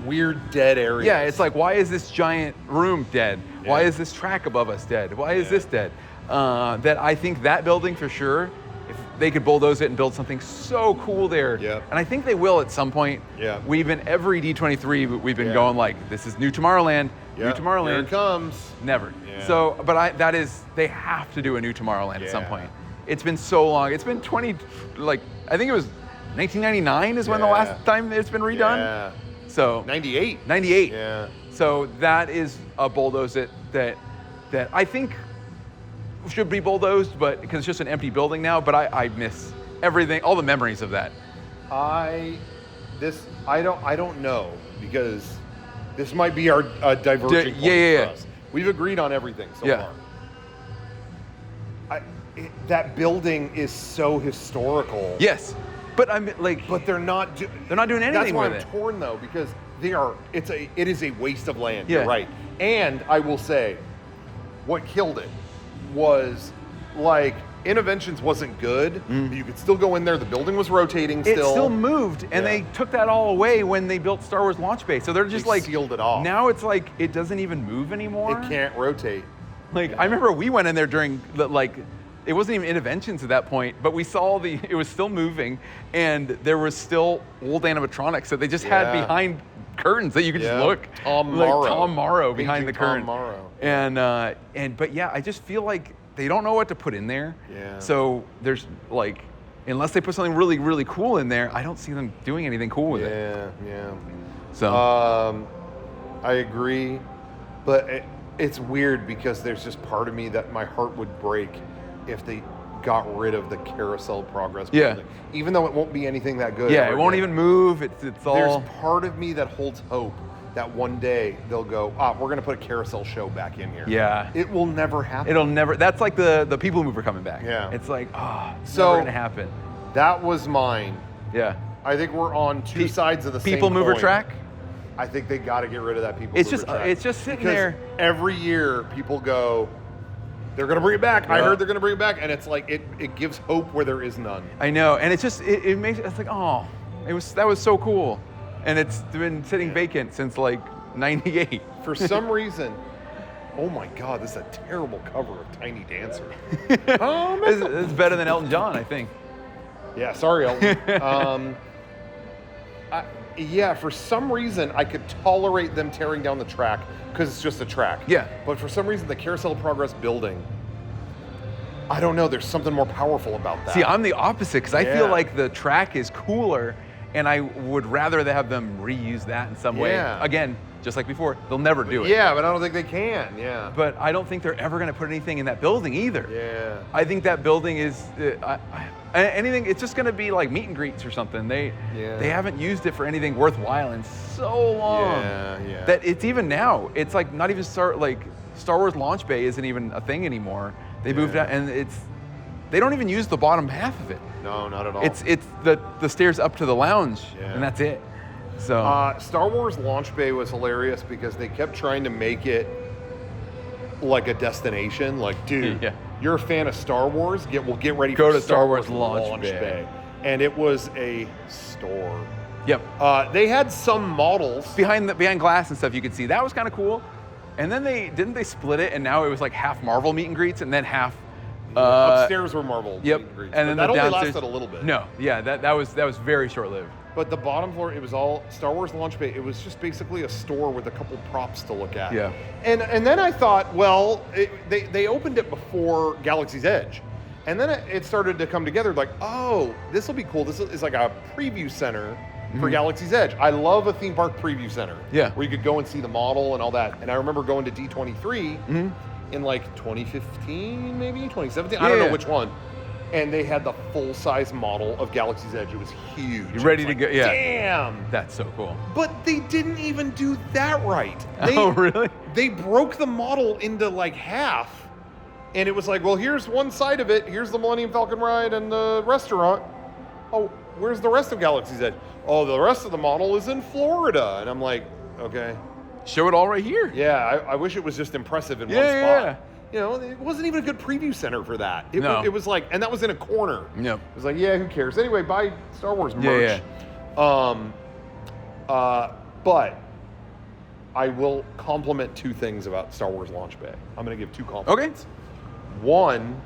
weird dead areas. Yeah, it's like, why is this giant room dead? Yeah. Why is this track above us dead? Why is this dead? That I think that building for sure, if they could bulldoze it and build something so cool there, and I think they will at some point. Yeah. We've been every D23, we've been going like, this is new Tomorrowland, new Tomorrowland. Here it comes. Never. Yeah. So, but they have to do a new Tomorrowland at some point. It's been so long. It's been I think it was 1999 is when the last time it's been redone. Yeah. So 98. 98. Yeah. So that is a bulldoze it that I think should be bulldozed, but because it's just an empty building now. But I miss everything, all the memories of that. I don't know, because this might be our diverging point for us. We've agreed on everything so far. That building is so historical. Yes, but I'm like, but they're not doing anything. That's why I'm torn though, because it is a waste of land. You're right. And I will say, what killed it was like Interventions wasn't good. But you could still go in there. The building was rotating still. It still moved, and they took that all away when they built Star Wars Launch Bay. So they're just sealed it off. Now it's like it doesn't even move anymore. It can't rotate. Like I remember we went in there during it wasn't even Interventions at that point, but we saw it was still moving, and there was still old animatronics that they just had behind curtains that you could just look. Tom Morrow behind the curtain. Tom Morrow. But I just feel like they don't know what to put in there. Yeah. So there's unless they put something really, really cool in there, I don't see them doing anything cool with it. Yeah. So I agree, but it's weird because there's just part of me that my heart would break if they got rid of the carousel progress building. Even though it won't be anything that good. Yeah, it won't even move. It's all. There's part of me that holds hope that one day they'll go, we're going to put a carousel show back in here. Yeah. It will never happen. It'll never. That's like the People Mover coming back. Yeah. It's like, it's never going to happen. That was mine. Yeah. I think we're on two sides of the same People Mover coin. track? I think they got to get rid of that People Mover track. It's just sitting because there. Every year people go, they're going to bring it back. I heard they're going to bring it back. And it's like, it gives hope where there is none. I know. And it's just, it makes, it's like, that was so cool. And it's been sitting vacant since 98. For some reason, oh my God, this is a terrible cover of Tiny Dancer. It's better than Elton John, I think. Yeah, sorry, Elton. For some reason, I could tolerate them tearing down the track because it's just a track. Yeah. But for some reason, the Carousel Progress building, I don't know, there's something more powerful about that. See, I'm the opposite because I feel like the track is cooler, and I would rather have them reuse that in some way. Again, just like before, they'll never do it. Yeah, but I don't think they can, But I don't think they're ever going to put anything in that building either. Yeah. I think that building is, anything, it's just going to be like meet and greets or something. They haven't used it for anything worthwhile in so long. Yeah. That it's even now, it's like not even Star Wars Launch Bay isn't even a thing anymore. They moved out, and they don't even use the bottom half of it. No, not at all. It's the stairs up to the lounge, and that's it. So Star Wars Launch Bay was hilarious because they kept trying to make it like a destination. Like, dude, you're a fan of Star Wars? Get ready Go for to Star Wars Launch Bay. And it was a store. Yep. They had some models behind glass and stuff. You could see that was kind of cool. And then they split it, and now it was like half Marvel meet and greets, and then half. Upstairs were Marvel meet and greets. And then that the only downstairs, lasted a little bit. No, that was very short lived. But the bottom floor, it was all Star Wars Launch Bay. It was just basically a store with a couple props to look at. Yeah. And then I thought, well, they opened it before Galaxy's Edge. And then it started to come together like, this will be cool. This is like a preview center for Galaxy's Edge. I love a theme park preview center. Yeah. Where you could go and see the model and all that. And I remember going to D23 in 2015, maybe 2017. I don't know which one. And they had the full-size model of Galaxy's Edge. It was huge. You're ready to go? Yeah. Damn. That's so cool. But they didn't even do that right. Really? They broke the model into half And it was like, well, here's one side of it. Here's the Millennium Falcon ride and the restaurant. Oh, where's the rest of Galaxy's Edge? Oh, the rest of the model is in Florida. And I'm like, okay. Show it all right here. Yeah, I wish it was just impressive in one spot. Yeah. You know, it wasn't even a good preview center for that. It was like, and that was in a corner. Yep. It was like, yeah, who cares? Anyway, buy Star Wars merch. But I will compliment 2 things about Star Wars Launch Bay. I'm going to give 2 compliments. Okay. One,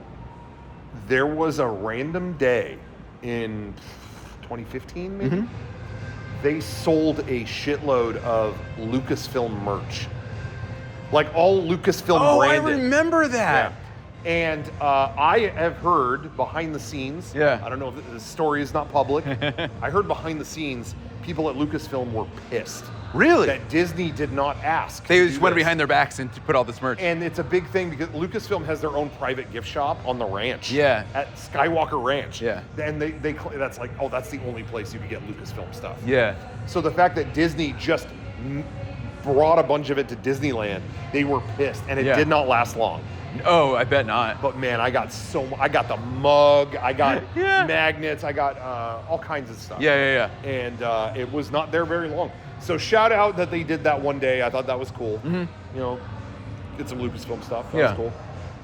there was a random day in 2015, maybe. They sold a shitload of Lucasfilm merch. Like all Lucasfilm branded. Oh, I remember that. Yeah. And I have heard behind the scenes, I don't know if the story is not public, I heard behind the scenes, people at Lucasfilm were pissed. Really? That Disney did not ask. They just went behind their backs and to put all this merch. And it's a big thing because Lucasfilm has their own private gift shop on the ranch. Yeah. At Skywalker Ranch. Yeah. And they that's like, oh, that's the only place you can get Lucasfilm stuff. Yeah. So the fact that Disney just brought a bunch of it to Disneyland, they were pissed, and it did not last long. Oh, I bet not. But man, I got the mug, I got magnets, I got all kinds of stuff. Yeah. And it was not there very long. So shout out that they did that one day. I thought that was cool. You know, get some Lucasfilm stuff. That was cool.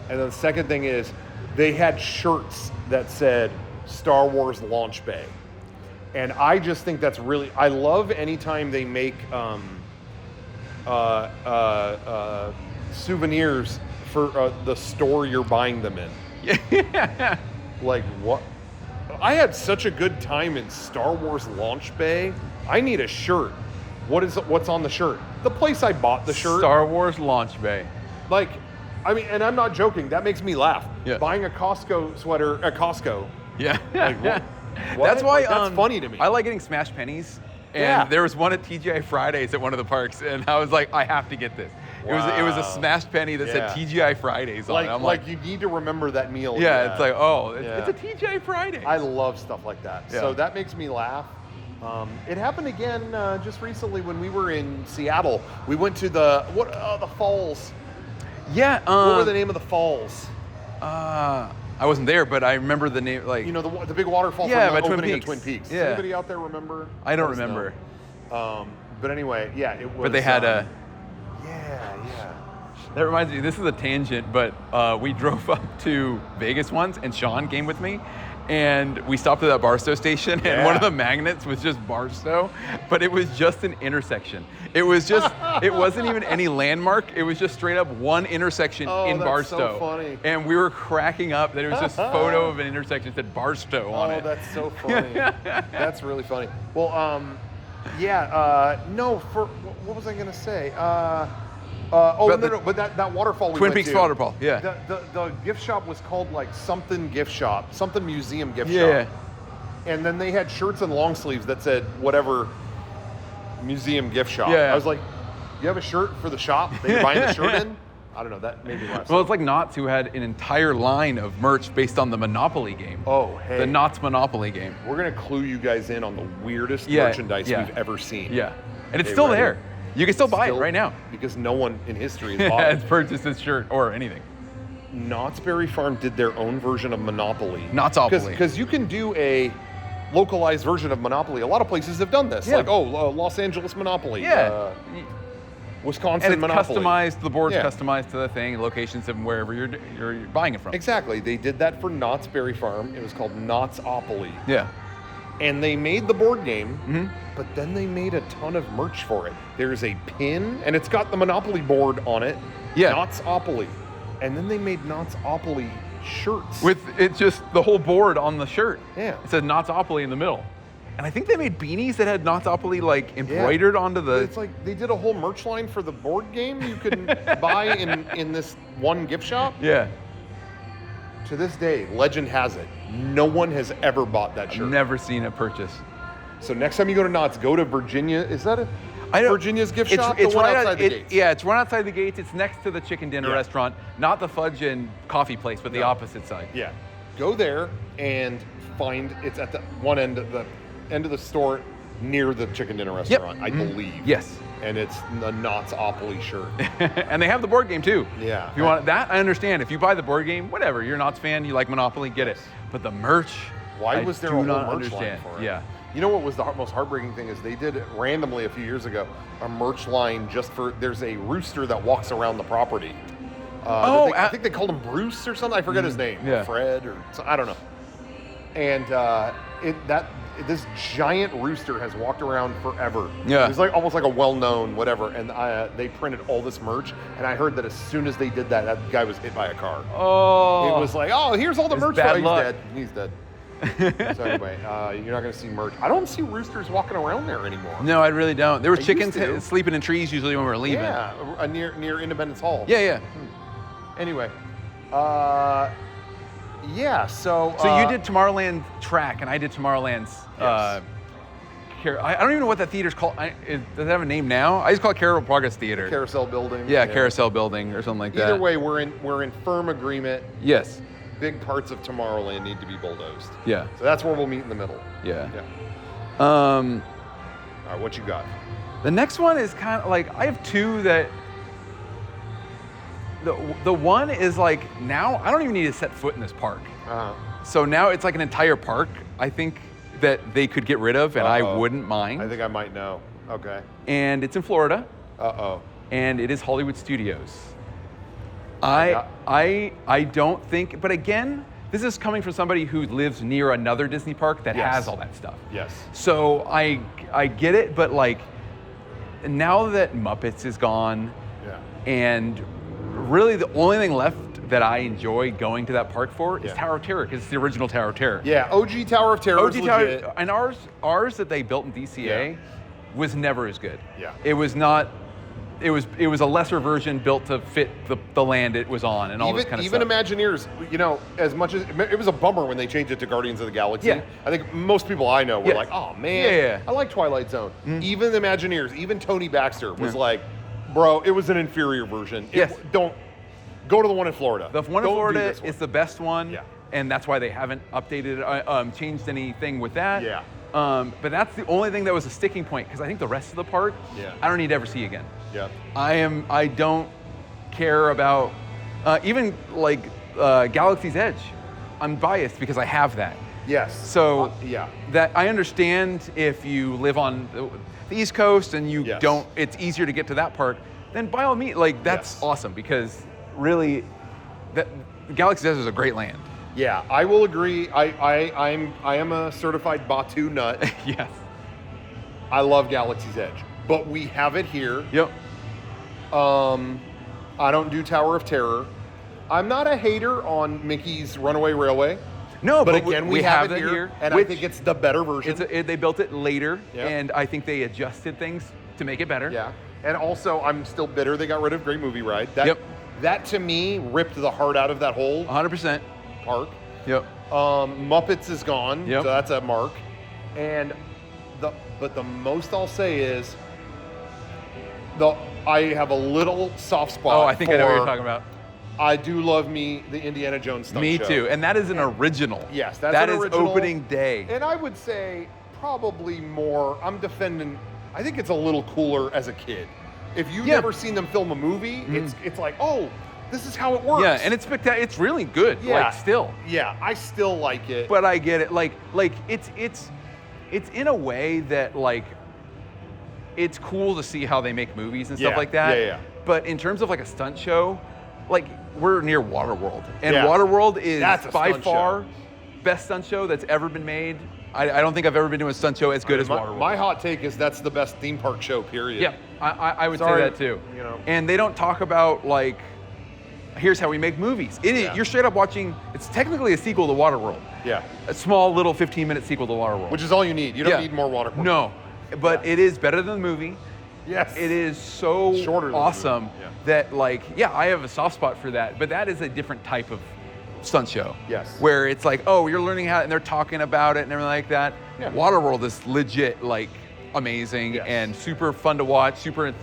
And then the second thing is, they had shirts that said Star Wars Launch Bay. And I just think that's really, I love anytime they make souvenirs for the store you're buying them in. Yeah. Like what? I had such a good time in Star Wars Launch Bay. I need a shirt. What's on the shirt? The place I bought the shirt. Star Wars Launch Bay. Like, I mean, and I'm not joking. That makes me laugh. Yeah. Buying a Costco sweater at Costco. Yeah. Like, what? That's why that's funny to me. I like getting smash pennies. And there was one at TGI Fridays at one of the parks, and I was like, I have to get this. Wow. It was a smashed penny that said TGI Fridays on it. I'm like you need to remember that meal. Yeah, it's like, it's a TGI Friday. I love stuff like that. Yeah. So that makes me laugh. It happened again just recently when we were in Seattle. We went to the falls. Yeah. What were the name of the falls? I wasn't there, but I remember the name. Like, you know, the big waterfall from the opening of Twin Peaks. Yeah. Anybody out there remember? I don't remember. But anyway, yeah, it was. But they had a. Yeah. That reminds me, this is a tangent, but we drove up to Vegas once, and Sean came with me, and we stopped at that Barstow station, and one of the magnets was just Barstow, but it was just an intersection. It was just, it wasn't even any landmark, it was just straight up one intersection in Barstow. That's so funny. And we were cracking up that it was just a photo of an intersection that said Barstow on it. Oh, that's so funny. That's really funny. Well, no, what was I going to say? But that waterfall we Twin went Peaks to, waterfall, yeah. The gift shop was called like something gift shop, something museum gift shop. Yeah. And then they had shirts and long sleeves that said whatever museum gift shop. Yeah. I was like, you have a shirt for the shop that you're buying the shirt in? I don't know, that made me laugh. Well, it's like Knott's, who had an entire line of merch based on the Monopoly game. Oh, hey. The Knott's Monopoly game. We're going to clue you guys in on the weirdest merchandise we've ever seen. Yeah. And it's still there. You can still buy it right now. Because no one in history has bought it. Has purchased this shirt or anything. Knott's Berry Farm did their own version of Monopoly. Knott's-opoly. Because you can do a localized version of Monopoly. A lot of places have done this. Yeah. Like, Los Angeles Monopoly. Yeah. Wisconsin and it's Monopoly. Customized, the board's customized to the thing, locations of wherever you're buying it from. Exactly. They did that for Knott's Berry Farm. It was called Knott's-opoly. Yeah. And they made the board game, but then they made a ton of merch for it. There's a pin, and it's got the Monopoly board on it. Yeah. Knott's-opoly. And then they made Knott's-opoly shirts. With it just the whole board on the shirt. Yeah. It said Knott's-opoly in the middle. And I think they made beanies that had Knott's-opoly like embroidered onto the... It's like they did a whole merch line for the board game you could buy in this one gift shop. Yeah. To this day, legend has it, no one has ever bought that shirt. I've never seen a purchase. So next time you go to Knott's, go to Virginia. Is that Virginia's gift shop? It's the one right outside the gates. Yeah, it's right outside the gates. It's next to the chicken dinner restaurant, not the fudge and coffee place, but the opposite side. Yeah. Go there and find it's at the one end of the store near the chicken dinner restaurant, I believe. Yes. and it's the Knottsopoly shirt. And they have the board game too. Yeah. If you want that, I understand. If you buy the board game, whatever. You're a Knott's fan, you like Monopoly, get it. But the merch, why was there a whole merch understand. line for it? Yeah. You know what was the most heartbreaking thing is they did randomly a few years ago a merch line just for, there's a rooster that walks around the property. I think they called him Bruce or something. I forget his name. Yeah. Fred or I don't know. And this giant rooster has walked around forever. Yeah. It's like almost like a well-known whatever. And they printed all this merch. And I heard that as soon as they did that, that guy was hit by a car. Oh. It was like, oh, here's all the merch. Bad He's luck. dead. He's dead. So anyway, you're not going to see merch. I don't see roosters walking around there anymore. No, I really don't. There were I chickens used to. sleeping in trees usually when we were leaving. Yeah, near Independence Hall. Yeah. Anyway, yeah. So you did Tomorrowland track, and I did Tomorrowland's. Yes. I don't even know what that theater's called. Does it have a name now? I just call it Carroll Progress Theater. Carousel Building. Yeah, Carousel Building or something like that. Either way, we're in firm agreement. Yes. Big parts of Tomorrowland need to be bulldozed. Yeah. So that's where we'll meet in the middle. Yeah. All right, what you got? The next one is kind of like, I have two that. The one is like, now I don't even need to set foot in this park. So now it's like an entire park, I think, that they could get rid of, and I wouldn't mind. I think I might know. Okay. And it's in Florida. Uh-oh. And it is Hollywood Studios. I don't think, but again, this is coming from somebody who lives near another Disney park that has all that stuff. Yes. So I get it, but like, now that Muppets is gone, and really the only thing left that I enjoy going to that park for is Tower of Terror, because it's the original Tower of Terror. Yeah, OG Tower of Terror is legit. And ours that they built in DCA was never as good. Yeah. It was not. It was a lesser version built to fit the land it was on and all this kind of stuff. Even Imagineers, you know, as much as it was a bummer when they changed it to Guardians of the Galaxy. Yeah. I think most people I know were like, oh man, I like Twilight Zone. Even the Imagineers, even Tony Baxter was like, bro, it was an inferior version. Don't go to the one in Florida. The one in Florida is the best one. Yeah. And that's why they haven't updated, changed anything with that. Yeah. But that's the only thing that was a sticking point, because I think the rest of the park, I don't need to ever see again. Yeah. I don't care about, even like Galaxy's Edge. I'm biased because I have that. Yes. So that I understand if you live on the East Coast and you don't, it's easier to get to that park, then by all means, like that's awesome, because really, Galaxy's Edge is a great land. Yeah, I will agree. I am a certified Batu nut. Yes. I love Galaxy's Edge, but we have it here. Yep. I don't do Tower of Terror. I'm not a hater on Mickey's Runaway Railway. No, but again, we have it here, and I think it's the better version. They built it later, and I think they adjusted things to make it better. Yeah, and also I'm still bitter they got rid of Great Movie Ride. That to me ripped the heart out of that whole 100% park. Yep. Muppets is gone, so that's a mark. And the most I'll say is I have a little soft spot. Oh, I think I know what you're talking about. I do love the Indiana Jones stunt show. Me too, and that is an original. Yes, that's that an is original. Opening day. And I would say probably more. I'm defending. I think it's a little cooler as a kid. If you've never seen them film a movie, it's like, oh, this is how it works. Yeah, and it's spectacular. It's really good. Yeah, like still. Yeah, I still like it. But I get it. Like it's in a way that like it's cool to see how they make movies and stuff like that. Yeah. But in terms of like a stunt show, like we're near Waterworld, and Waterworld is by far best stunt show that's ever been made. I don't think I've ever been to a stunt show as good as Waterworld. My hot take is that's the best theme park show, period. Yeah, I would say that too. You know. And they don't talk about like, here's how we make movies. You're straight up watching, it's technically a sequel to Waterworld. Yeah. A small little 15-minute sequel to Waterworld. Which is all you need. You don't need more Waterworld. No, but it is better than the movie. Yes. It is so awesome that like, I have a soft spot for that, but that is a different type of stunt show. Yes. Where it's like, oh, you're learning how, and they're talking about it and everything like that. Yeah. Waterworld is legit like amazing and super fun to watch, super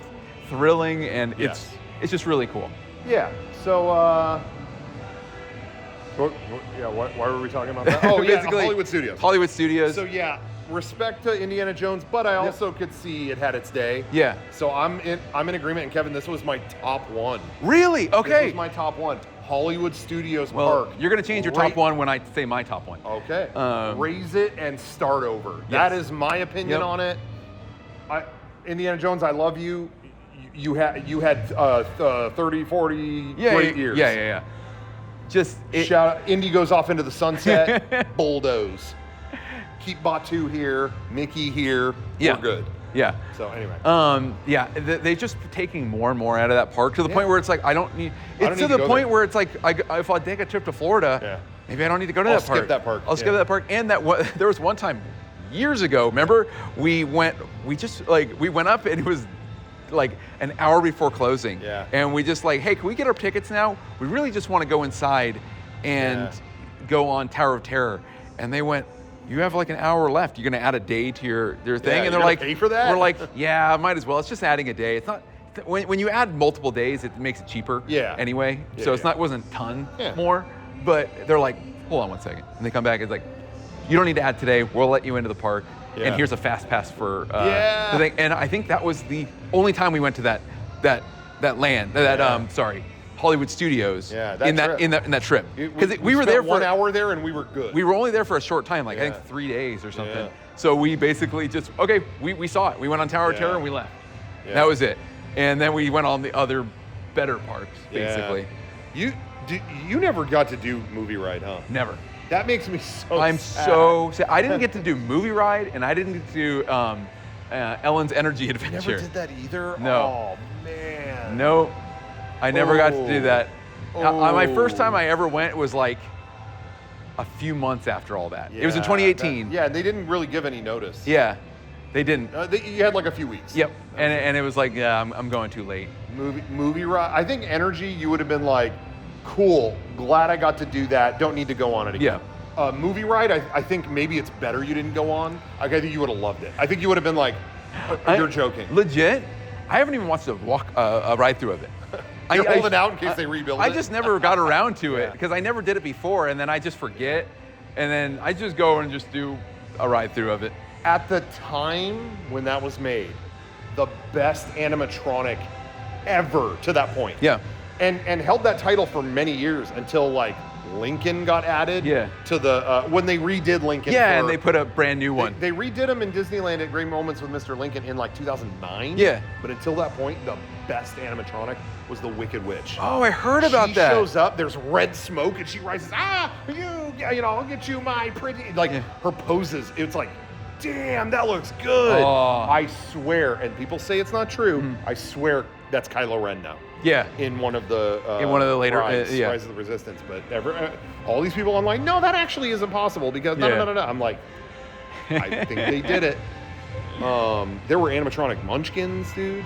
thrilling, and it's just really cool. Yeah. So, why were we talking about that? Oh, basically, Hollywood Studios. Hollywood Studios. So respect to Indiana Jones, but I also could see it had its day. Yeah. So I'm in agreement. And Kevin, this was my top one. Really? Okay. This was my top one. Hollywood Studios Park. You're going to change your top one when I say my top one. Okay. Raise it and start over. Yes. That is my opinion on it. Indiana Jones, I love you. You had 30, 40 great years. Yeah. Just shout out, Indy goes off into the sunset. Bulldoze. Keep Botte here, Mickey here. We're good. Yeah. So anyway. They're just taking more and more out of that park to the point where it's like I don't need. It's to the point where it's like if I take a trip to Florida, maybe I don't need to go to that park. Skip that park. I'll skip that park. And there was one time years ago. Remember, we went up and it was like an hour before closing. Yeah. And we just like, hey, can we get our tickets now? We really just want to go inside and go on Tower of Terror. And they went, you have like an hour left. You're going to add a day to your thing. And they're like, pay for that? We're like, yeah, might as well. It's just adding a day. It's not, when you add multiple days, it makes it cheaper anyway. So it wasn't a ton more, but they're like, hold on one second. And they come back, it's like, you don't need to add today. We'll let you into the park. And here's a fast pass for the thing. And I think that was the only time we went to that Hollywood Studios in that trip. Because we were there for 1 hour there and we were good. We were only there for a short time, I think 3 days or something. Yeah. So we basically just we saw it. We went on Tower of Terror and we left. Yeah. That was it. And then we went on the other better parks, basically. You never got to do Movie Ride, huh? Never. That makes me so I'm sad. so sad. I didn't get to do Movie Ride, and I didn't get to do Ellen's Energy Adventure. You never did that either? No. Oh, man. No, I never got to do that. My first time I ever went was like a few months after all that. It was in 2018. They didn't really give any notice. Yeah, they didn't. You had like a few weeks. Yep, and it was like, I'm going too late. Movie Ride, I think Energy, you would have been like, cool, glad I got to do that, don't need to go on it again. Yeah. Movie Ride, I think maybe it's better you didn't go on. I think you would have loved it. I think you would have been like, you're joking. Legit, I haven't even watched a ride through of it. You're holding out in case they rebuild it? I just never got around to it because I never did it before, and then I just forget, and then I just go and just do a ride through of it. At the time when that was made, the best animatronic ever to that point. Yeah. And held that title for many years until like Lincoln got added to the, when they redid Lincoln. Yeah, and they put a brand new one. They redid them in Disneyland at Great Moments with Mr. Lincoln in like 2009. Yeah. But until that point, the best animatronic was the Wicked Witch. Oh, I heard about that. She shows up, there's red smoke, and she rises, I'll get you my pretty, like her poses, it's like, damn, that looks good. Oh. I swear, and people say it's not true, I swear that's Kylo Ren now. Yeah. In one of the later Rise of the Resistance. But all these people online, no, that actually isn't possible because no. I'm like, I think they did it. There were animatronic munchkins, dude.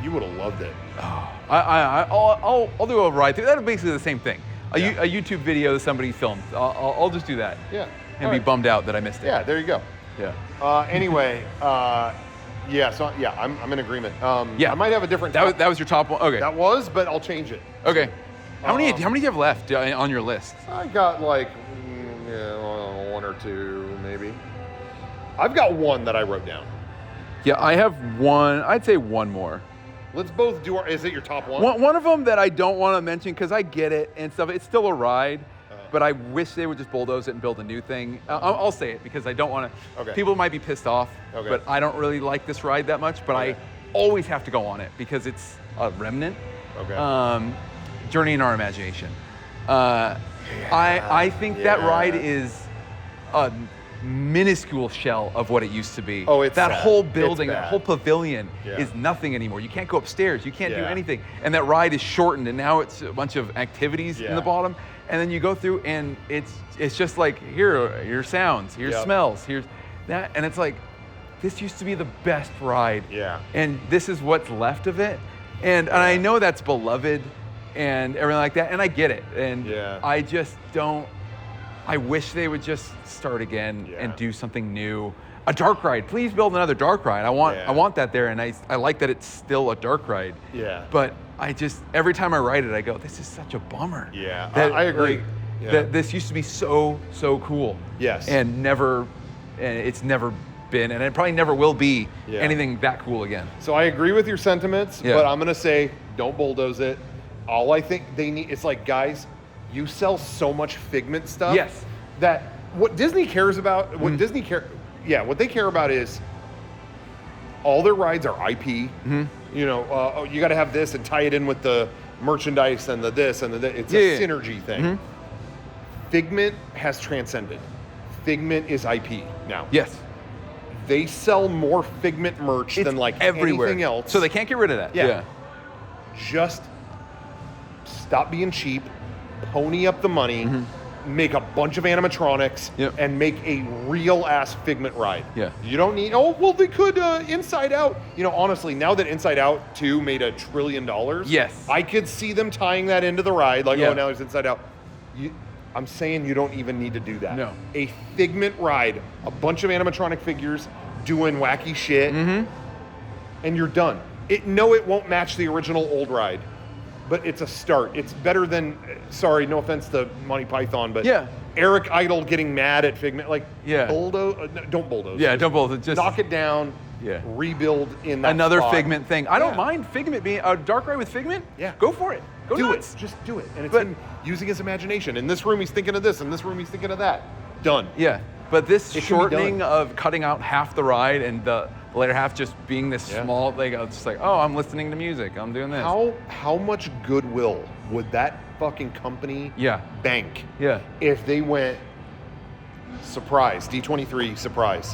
You would have loved it. Oh, I'll do a ride through. That's basically the same thing. A YouTube video that somebody filmed. I'll just do that. Yeah. And be bummed out that I missed it. Yeah, there you go. Yeah. Anyway, I'm in agreement. I might have a different. That was your top one. Okay. That was, but I'll change it. Okay. How many do you have left on your list? I got like one or two maybe. I've got one that I wrote down. Yeah, I have one. I'd say one more. Let's both do our. Is it your top one? One of them that I don't want to mention because I get it and stuff. It's still a ride. But I wish they would just bulldoze it and build a new thing. I'll say it because I don't want to. Okay. People might be pissed off, but I don't really like this ride that much. But I always have to go on it because it's a remnant. Okay. Journey in Our Imagination. I think that ride is a minuscule shell of what it used to be. Oh, it's that sad. whole building, that whole pavilion is nothing anymore. You can't go upstairs. You can't do anything. And that ride is shortened, and now it's a bunch of activities in the bottom. And then you go through, and it's just like, here are your sounds, here's smells, here's that. And it's like, this used to be the best ride. Yeah. And this is what's left of it. And I know that's beloved and everything like that, and I get it. And I just don't, I wish they would just start again and do something new. A dark ride, please build another dark ride. I want that there, and I like that it's still a dark ride. Yeah. But I just, every time I ride it, I go, this is such a bummer. Yeah, I agree. That this used to be so cool. Yes. And it's never been, and it probably never will be anything that cool again. So I agree with your sentiments, but I'm gonna say don't bulldoze it. All I think they need, it's like, guys, you sell so much Figment stuff. Yes. That what Disney cares about, what what they care about is all their rides are IP. You know, you got to have this and tie it in with the merchandise and the this and the it's a synergy thing. Figment has transcended. Figment is IP now. Yes. They sell more Figment merch than like everywhere. Anything else. So they can't get rid of that. Yeah. Just stop being cheap, pony up the money, make a bunch of animatronics, and make a real ass Figment ride. Yeah. You don't need, they could Inside Out. You know, honestly, now that Inside Out 2 made $1 trillion, yes, I could see them tying that into the ride. Like, now there's Inside Out. I'm saying you don't even need to do that. No. A Figment ride, a bunch of animatronic figures doing wacky shit, and you're done. It won't match the original old ride, but it's a start. It's better than, sorry, no offense to Monty Python, but Eric Idle getting mad at Figment, like, bulldoze, don't bulldoze. Yeah, don't bulldoze. Just knock it down, rebuild in that another spot. Figment thing. I don't mind Figment being a dark ride with Figment. Yeah. Go for it. Go do nuts. it. Just do it. And it's him using his imagination. In this room, he's thinking of this. In this room, he's thinking of that. Done. Yeah. But this shortening of cutting out half the ride and the later half just being this small, like, it's just like, oh, I'm listening to music. I'm doing this. How much goodwill would that fucking company bank if they went, surprise, D23 surprise.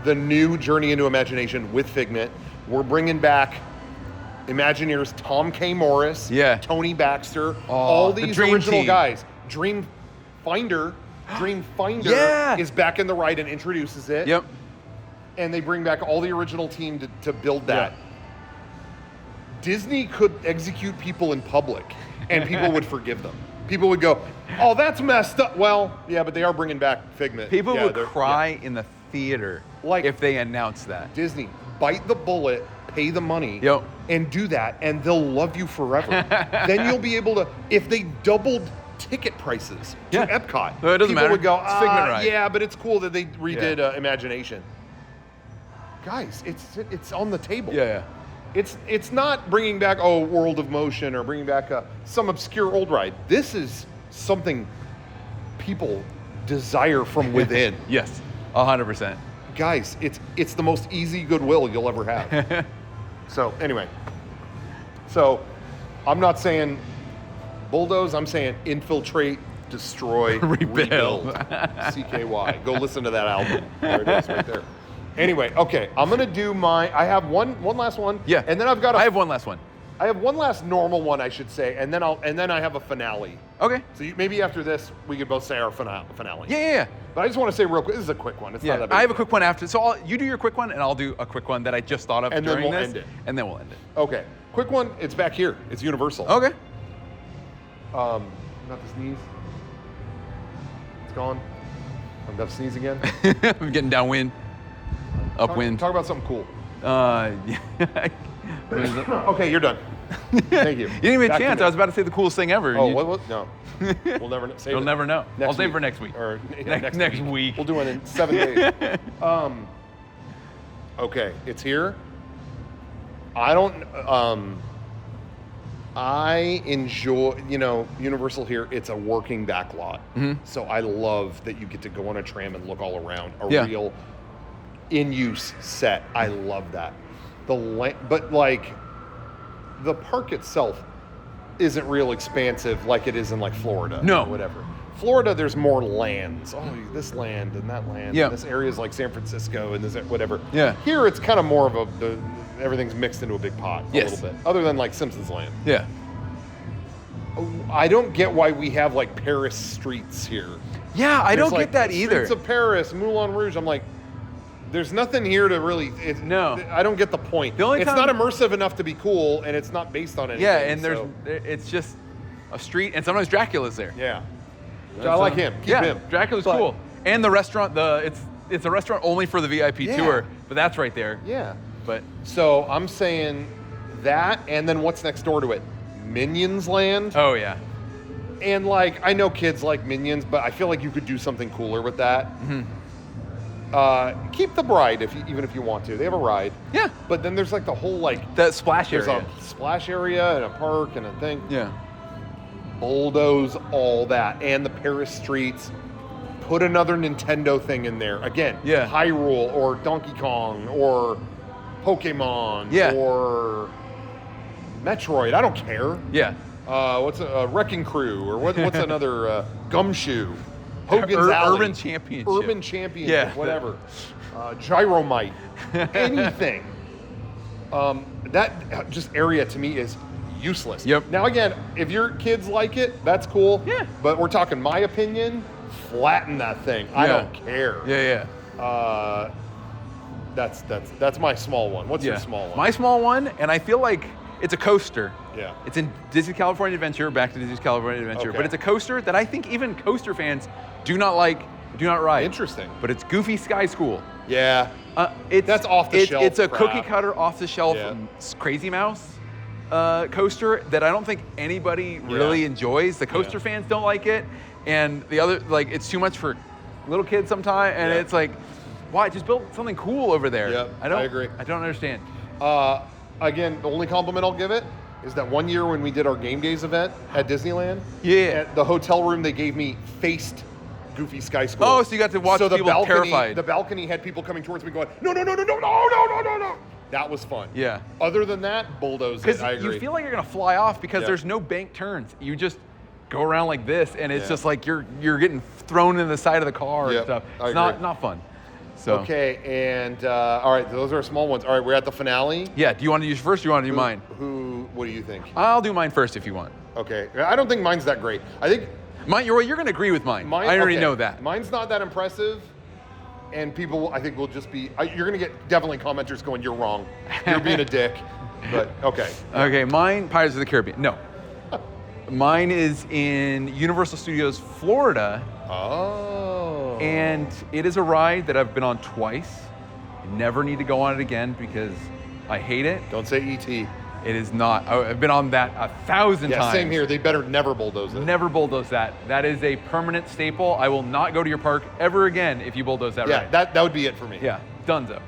The new Journey into Imagination with Figment. We're bringing back Imagineers Tom K. Morris, Tony Baxter, all these original guys. Dreamfinder is back in the ride and introduces it. Yep. And they bring back all the original team to build that. Disney could execute people in public and people would forgive them. People would go, oh, that's messed up. Well, yeah, but they are bringing back Figment. People would cry in the theater if they announced that. Disney, bite the bullet, pay the money, and do that, and they'll love you forever. Then you'll be able to, if they doubled ticket prices to Epcot, it doesn't people matter. would go, It's Figment ride. Yeah, but it's cool that they redid Imagination. Guys, it's on the table. It's not bringing back World of Motion or bringing back some obscure old ride. This is something people desire from within. Yes, 100%. Guys, it's the most easy goodwill you'll ever have. So anyway, I'm not saying bulldoze. I'm saying infiltrate, destroy, rebuild. CKY. Go listen to that album. There it is, right there. Anyway, okay, I'm gonna do I have one last one. Yeah. And then I have one last one. I have one last normal one, I should say, and then I have a finale. Okay. So maybe after this, we could both say our finale. Yeah. But I just want to say real quick, this is a quick one. It's not that big. I have a quick one after. So you do your quick one, and I'll do a quick one that I just thought of and during then we'll this. end it. And then we'll end it. Okay. Quick one, it's back here. It's Universal. Okay. Not the sneeze. It's gone. I'm about to sneeze again. I'm getting downwind. Upwind. Talk about something cool. Yeah. Okay, you're done. Thank you. You didn't even have a chance. I was about to say the coolest thing ever. Oh, what? No. We'll never know. You'll never know. I'll save week. for next week. Or next week. We'll do it in 7 days. Okay, it's here. I enjoy, Universal here, it's a working backlot. So I love that you get to go on a tram and look all around. Real in-use set. I love that. But like, the park itself isn't real expansive like it is in like Florida. No. Or whatever. Florida, there's more lands. Oh, this land and that land. Yeah. And this area is like San Francisco and this whatever. Yeah. Here, it's kind of more of everything's mixed into a big pot a little bit. Other than like Simpsons Land. Yeah. I don't get why we have like Paris streets here. Yeah, I don't like get that either. Streets of Paris, Moulin Rouge. I'm like, there's nothing here to really. I don't get the point. It's not immersive enough to be cool, and it's not based on anything. Yeah, and it's just a street, and sometimes Dracula's there. Yeah. I like him. Keep him. Dracula's cool. And the restaurant, it's a restaurant only for the VIP tour, but that's right there. Yeah. But so I'm saying that, and then what's next door to it? Minions Land. Oh yeah. And like, I know kids like Minions, but I feel like you could do something cooler with that. Keep the ride even if you want to. They have a ride. Yeah. But then there's like the whole like that splash area. There's a splash area and a park and a thing. Yeah. Bulldoze all that and the Paris streets. Put another Nintendo thing in there. Again, Hyrule or Donkey Kong or Pokemon or Metroid. I don't care. Yeah. What's a Wrecking Crew or what's another Gumshoe? Hogan's Alley. Urban Championship. Whatever. Gyromite. Anything. That just area to me is useless. Yep. Now again, if your kids like it, that's cool. Yeah. But we're talking my opinion. Flatten that thing. I don't care. Yeah. That's my small one. What's your small one? My small one, and I feel like it's a coaster. Yeah. It's in Disney's California Adventure, back to Disney's California Adventure. Okay. But it's a coaster that I think even coaster fans do not ride. Interesting. But it's Goofy Sky School. Yeah. That's off the shelf. It's a crap. cookie cutter off the shelf Crazy Mouse coaster that I don't think anybody really enjoys. The coaster fans don't like it. And the other, like, it's too much for little kids sometimes. And it's like, why? Just build something cool over there. Yep, I agree. I don't understand. Again, the only compliment I'll give it is that one year when we did our Game Days event at Disneyland, at the hotel room they gave me faced Goofy Sky School. Oh, so you got to watch people terrified. The balcony had people coming towards me going, no. That was fun. Yeah. Other than that, Bulldoze it, I agree. You feel like you're going to fly off because there's no bank turns. You just go around like this, and it's just like you're getting thrown in the side of the car and stuff. It's not fun. So. Okay, and all right, those are small ones. All right, we're at the finale. Yeah, do you want to use first or do you want to do mine? What do you think? I'll do mine first if you want. Okay, I don't think mine's that great. I think you're going to agree with mine. I already know that. Mine's not that impressive, and people, I think, will just be, you're going to get definitely commenters going, you're wrong. You're being a dick. But, okay. Okay, mine, Pirates of the Caribbean. No. Mine is in Universal Studios, Florida. Oh. And it is a ride that I've been on twice. Never need to go on it again because I hate it. Don't say E.T. It is not. I've been on that 1,000 times. Same here. They better never bulldoze it. Never bulldoze that. That is a permanent staple. I will not go to your park ever again if you bulldoze that ride. Yeah, that would be it for me. Yeah, donezo.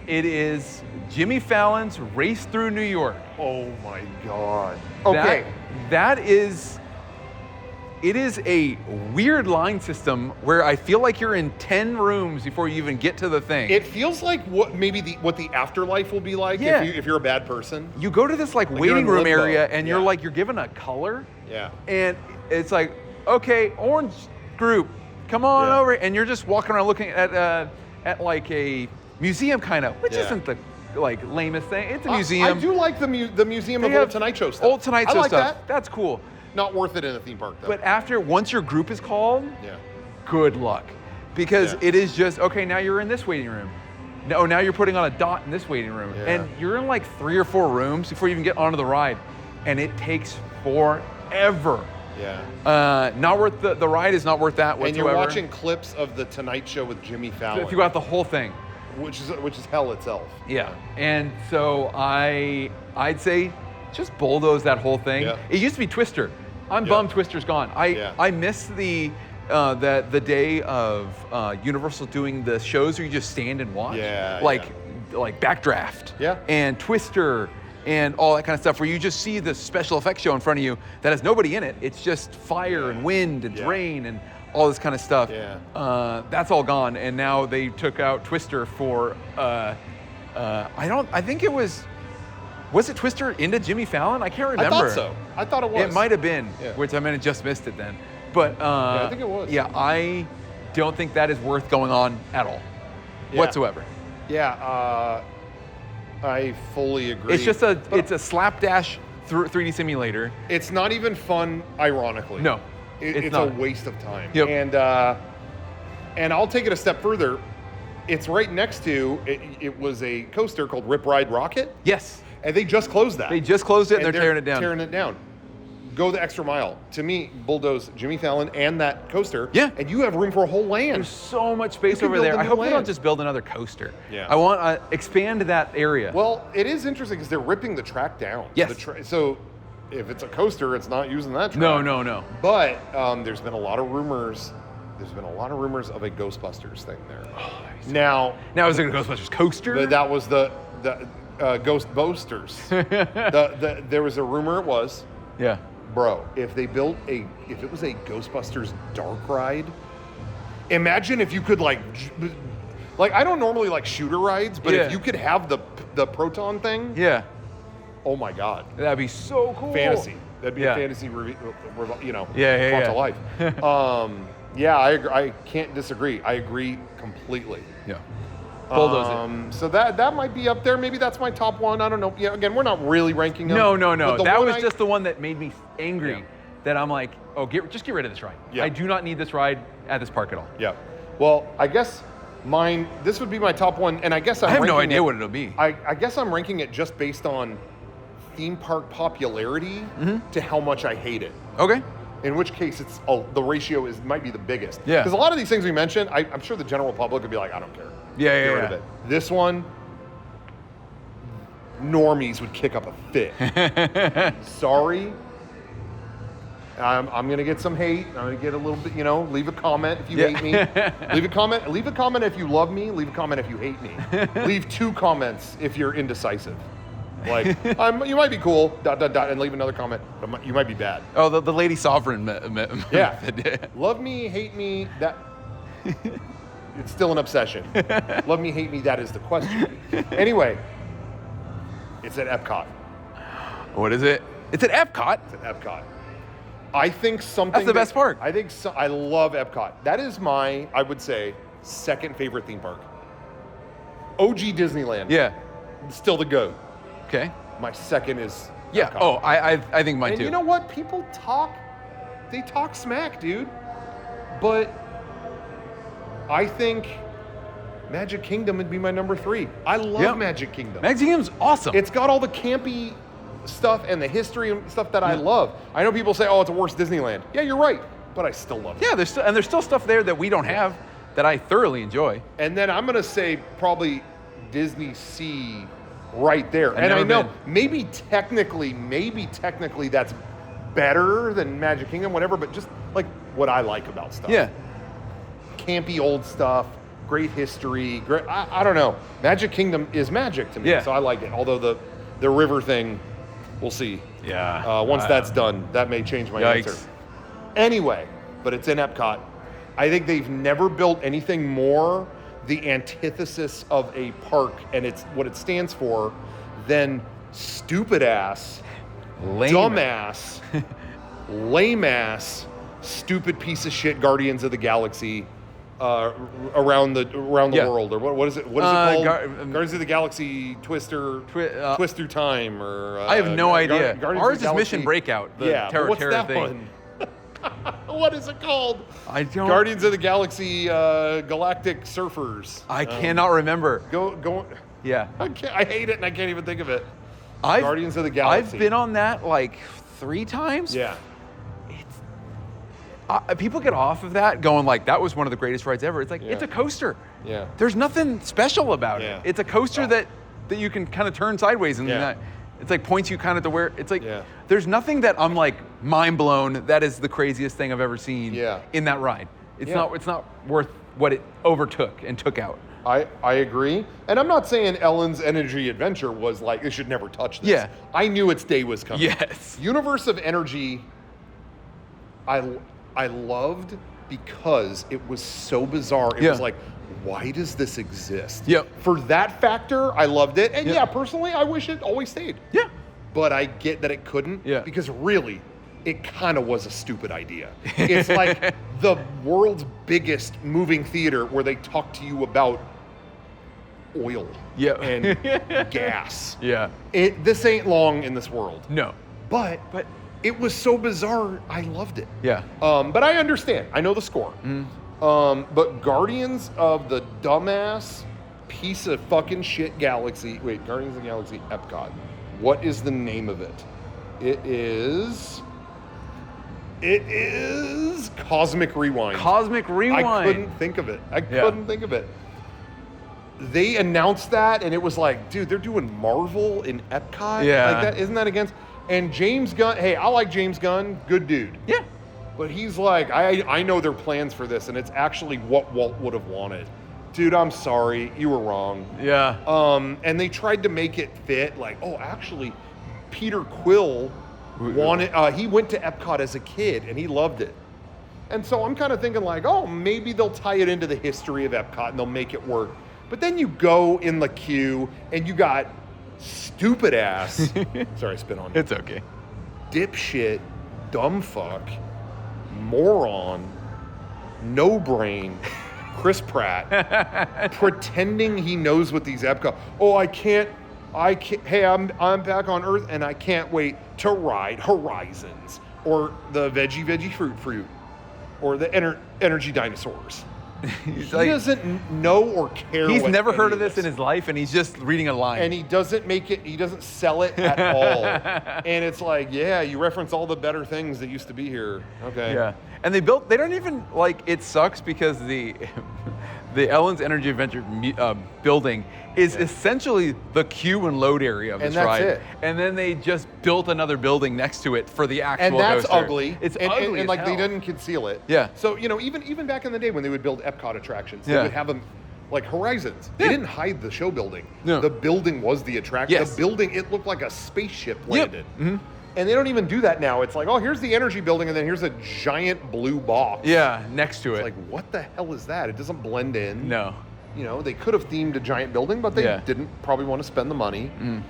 It is Jimmy Fallon's Race Through New York. Oh my God. Okay. It is a weird line system where I feel like you're in 10 rooms before you even get to the thing. It feels like what the afterlife will be like if you're a bad person. You go to this like waiting room area and you're given a color. Yeah. And it's like, okay, orange group, come on over. And you're just walking around looking at like a museum kind of, which isn't the lamest thing. It's a museum. I do like the museum of Old Tonight Show stuff. Old Tonight Show stuff. That. That's cool. Not worth it in a theme park, though. But once your group is called, good luck. Because it is just, okay, now you're in this waiting room. No, now you're putting on a dot in this waiting room. Yeah. And you're in like 3 or 4 rooms before you even get onto the ride. And it takes forever. Yeah. Not worth the ride is not worth that whatsoever. And you're watching clips of the Tonight Show with Jimmy Fallon. If you got the whole thing. Which is hell itself. Yeah. And so I'd say just bulldoze that whole thing. Yeah. It used to be Twister. I'm bummed Twister's gone. I miss the day of Universal doing the shows where you just stand and watch. Like Backdraft. Yeah. And Twister and all that kind of stuff where you just see the special effects show in front of you that has nobody in it. It's just fire and wind and rain and all this kind of stuff. Yeah. That's all gone. And now they took out Twister for I think it was it Twister into Jimmy Fallon? I can't remember. I thought so. I thought it was. It might have been, which I might have just missed it then. But I think it was. Yeah, I don't think that is worth going on at all, whatsoever. Yeah, I fully agree. It's just it's a slapdash 3D simulator. It's not even fun, ironically. No, it's not. a waste of time. Yep. And I'll take it a step further. It's right next to it was a coaster called Rip Ride Rocket. Yes. And they just closed that. They just closed it and they're tearing it down. Go the extra mile. To me, bulldoze Jimmy Fallon and that coaster. Yeah. And you have room for a whole land. There's so much space over there. I hope they don't just build another coaster. Yeah. I want to expand that area. Well, it is interesting because they're ripping the track down. Yes. So if it's a coaster, it's not using that track. No. But there's been a lot of rumors there's been a lot of rumors of a Ghostbusters thing there. Oh, now is it a Ghostbusters coaster? that was the Ghostbusters. There was a rumor it was. Yeah. Bro, if it was a Ghostbusters dark ride, imagine if you could like I don't normally like shooter rides, but if you could have the proton thing. Yeah. Oh my God. That'd be so cool. Fantasy. That'd be a fantasy, brought to life. I agree. I can't disagree. I agree completely. Yeah. Bulldoze it. So that might be up there. Maybe that's my top one. I don't know. Yeah. Again, we're not really ranking them. No. That was just the one that made me angry. Yeah. That I'm like, just get rid of this ride. Yeah. I do not need this ride at this park at all. Yeah. Well, I guess this would be my top one, and I guess I have no idea what it'll be. I guess I'm ranking it just based on theme park popularity to how much I hate it. Okay. In which case, the ratio might be the biggest. Yeah. Because a lot of these things we mentioned, I'm sure the general public would be like, I don't care. Yeah. Get rid of it. This one, normies would kick up a fit. Sorry. I'm gonna get some hate. I'm gonna get a little bit, leave a comment if you hate me. Leave a comment if you love me. Leave a comment if you hate me. Leave 2 comments if you're indecisive. Like, you might be cool, ... and leave another comment, but you might be bad. Oh, the Lady Sovereign yeah. Love me, hate me, that... It's still an obsession. Love me, hate me, that is the question. Anyway, it's at Epcot. What is it? It's at Epcot? It's at Epcot. I think something... That's the best park. I love Epcot. That is my, I would say, second favorite theme park. OG Disneyland. Yeah. Still the GOAT. Okay. My second is yeah. Epcot. Oh, I think mine too. And you know what? People talk smack, dude. But I think Magic Kingdom would be my number 3. I love Magic Kingdom. Magic Kingdom's awesome. It's got all the campy stuff and the history and stuff that I love. I know people say, "Oh, it's a worse Disneyland." Yeah, you're right, but I still love it. Yeah, there's still stuff there that we don't have that I thoroughly enjoy. And then I'm gonna say probably Disney Sea. Right there. And I know maybe technically that's better than Magic Kingdom, whatever, but just like what I like about stuff. Yeah. Campy old stuff, great history, great, I don't know. Magic Kingdom is magic to me, so I like it. Although the river thing, we'll see. Yeah. Once that's done, that may change my answer. Anyway, but it's in Epcot. I think they've never built anything more the antithesis of a park and it's what it stands for than stupid ass, dumbass, lame ass, stupid piece of shit Guardians of the Galaxy around the world, or what is it? What is it called? Guardians of the Galaxy Twist Through Time, or I have no idea. Ours is Mission Breakout. The Terra what's that thing. One? What is it called? I don't. Guardians of the Galaxy Galactic Surfers. I cannot remember. Go. Yeah. I hate it and I can't even think of it. Guardians of the Galaxy. I've been on that like 3 times. Yeah. People get off of that going like, that was one of the greatest rides ever. It's like, it's a coaster. Yeah. There's nothing special about it. It's a coaster that you can kind of turn sideways and it's like points you kind of to where, it's like, there's nothing that I'm like mind blown, that is the craziest thing I've ever seen in that ride. It's not worth what it overtook and took out. I agree. And I'm not saying Ellen's Energy Adventure was like, it should never touch this. Yeah. I knew its day was coming. Yes. Universe of Energy, I loved because it was so bizarre. It was like, why does this exist? Yep. For that factor, I loved it. And personally, I wish it always stayed. Yeah. But I get that it couldn't. Yeah. Because really, it kind of was a stupid idea. It's like the world's biggest moving theater where they talk to you about oil and gas. Yeah. This ain't long in this world. No. But it was so bizarre, I loved it. Yeah. But I understand. I know the score. But Guardians of the dumbass piece of fucking shit galaxy. Wait, Guardians of the Galaxy Epcot. What is the name of it? It is Cosmic Rewind. Cosmic Rewind. I couldn't think of it. They announced that and it was like, dude, they're doing Marvel in Epcot? Yeah. Like that, isn't that against? And James Gunn, hey, I like James Gunn, good dude. Yeah. But he's like, I know their plans for this, and it's actually what Walt would have wanted. Dude, I'm sorry, you were wrong. Yeah. And they tried to make it fit, like, oh, actually, Peter Quill wanted, he went to Epcot as a kid, and he loved it. And so I'm kind of thinking like, oh, maybe they'll tie it into the history of Epcot and they'll make it work. But then you go in the queue and you got stupid ass, sorry, I spit on you. It's okay. Dipshit, dumb fuck, moron, no brain, Chris Pratt, pretending he knows what these Epcot. Oh, I can't. Hey, I'm back on Earth and I can't wait to ride Horizons or the veggie fruit. Or the energy dinosaurs. He doesn't know or care. He's never heard of this in his life, and he's just reading a line. And he doesn't sell it at all. And it's like, yeah, you reference all the better things that used to be here. Okay. Yeah. And they don't even, like, it sucks because the Ellen's Energy Adventure building is essentially the queue and load area of this ride. And that's it. And then they just built another building next to it for the actual coaster. And that's coaster. ugly. It's ugly and like hell. they didn't conceal it. Yeah. So, even back in the day when they would build Epcot attractions, they would have them like Horizons. They didn't hide the show building. No. The building was the attraction. Yes. The building, it looked like a spaceship landed. Yep. Mm-hmm. And they don't even do that now. It's like, oh, here's the energy building, and then here's a giant blue box. Yeah, next to it. It's like, what the hell is that? It doesn't blend in. No. They could have themed a giant building, but they didn't probably want to spend the money. Mm.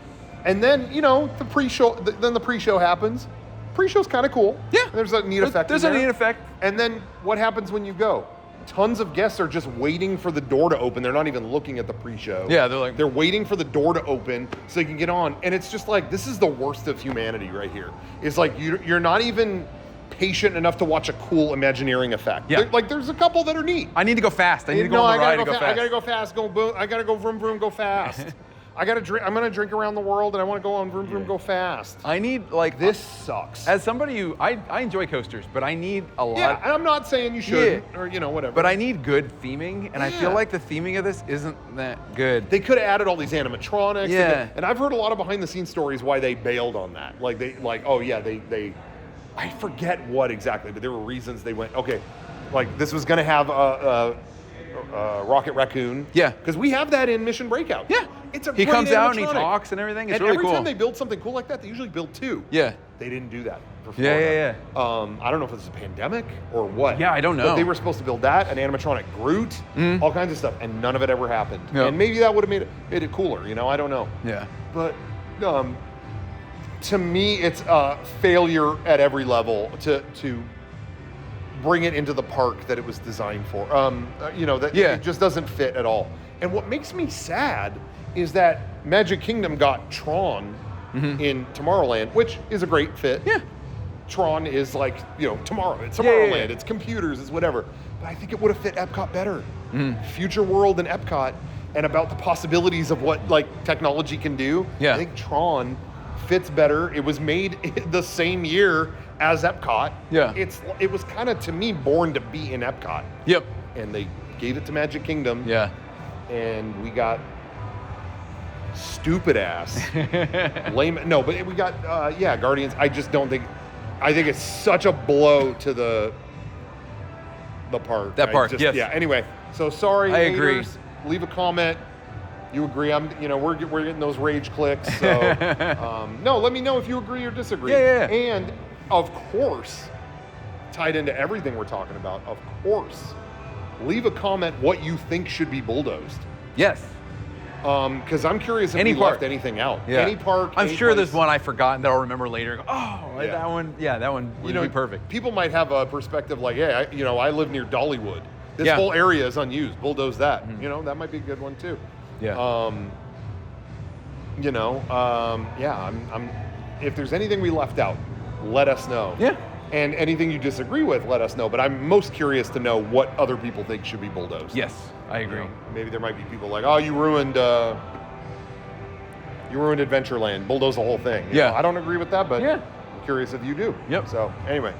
And then, the pre-show, then the pre-show happens. Pre-show's kind of cool. Yeah. There's a neat effect. There's a neat effect. And then what happens when you go? Tons of guests are just waiting for the door to open. They're not even looking at the pre-show. Yeah, they're waiting for the door to open so they can get on. And it's just like, this is the worst of humanity right here. It's like you're not even patient enough to watch a cool Imagineering effect. Yeah. There's a couple that are neat. I need to go fast. I need to go on the ride to go fast. I gotta go fast. Go boom. I gotta go vroom vroom. Go fast. I gotta drink. I'm gonna drink around the world, and I want to go on vroom vroom. Go fast. I need this sucks. As somebody who I enjoy coasters, but I need a lot. Yeah, and I'm not saying you shouldn't or whatever. But I need good theming, and I feel like the theming of this isn't that good. They could have added all these animatronics. Yeah. And I've heard a lot of behind the scenes stories why they bailed on that. They I forget what exactly, but there were reasons they went, okay, like this was going to have a Rocket Raccoon. Yeah. Because we have that in Mission Breakout. Yeah. It's a He great comes out and he animatronic. talks and everything. It's and really every cool. time they build something cool like that, they usually build two. Yeah. They didn't do that for Florida. Yeah. I don't know if it's a pandemic or what. Yeah, I don't know. But they were supposed to build that, an animatronic Groot, all kinds of stuff, and none of it ever happened. Yep. And maybe that would have made it cooler, I don't know. Yeah. But to me, it's a failure at every level to bring it into the park that it was designed for. It just doesn't fit at all. And what makes me sad is that Magic Kingdom got Tron in Tomorrowland, which is a great fit. Yeah. Tron is like, tomorrow. It's Tomorrowland. It's computers. It's whatever. But I think it would have fit Epcot better. Future World and Epcot, and about the possibilities of what technology can do. Yeah. I think Tron fits better. It was made the same year as Epcot. Yeah. It was kind of, to me, born to be in Epcot. Yep. And they gave it to Magic Kingdom. Yeah. And we got stupid ass. Lame. No, but we got, Guardians. I think it's such a blow to the park. That park, yes. Yeah, anyway. So sorry, I agree. haters. Leave a comment. You agree? We're getting those rage clicks. So no, let me know if you agree or disagree. Yeah. And of course, tied into everything we're talking about, of course, leave a comment what you think should be bulldozed. Yes. Because I'm curious if we left anything out. Yeah. Any park. I'm any sure place. there's one I've forgotten that I'll remember later. That one. Yeah, that one would be perfect. People might have a perspective like, hey, I live near Dollywood. This whole area is unused. Bulldoze that. Mm-hmm. That might be a good one too. Yeah. I'm if there's anything we left out, let us know. Yeah. And anything you disagree with, let us know. But I'm most curious to know what other people think should be bulldozed. Yes, I agree. Maybe there might be people like, oh, you ruined Adventureland. Bulldoze the whole thing. You know, I don't agree with that, but I'm curious if you do. Yep. So anyway,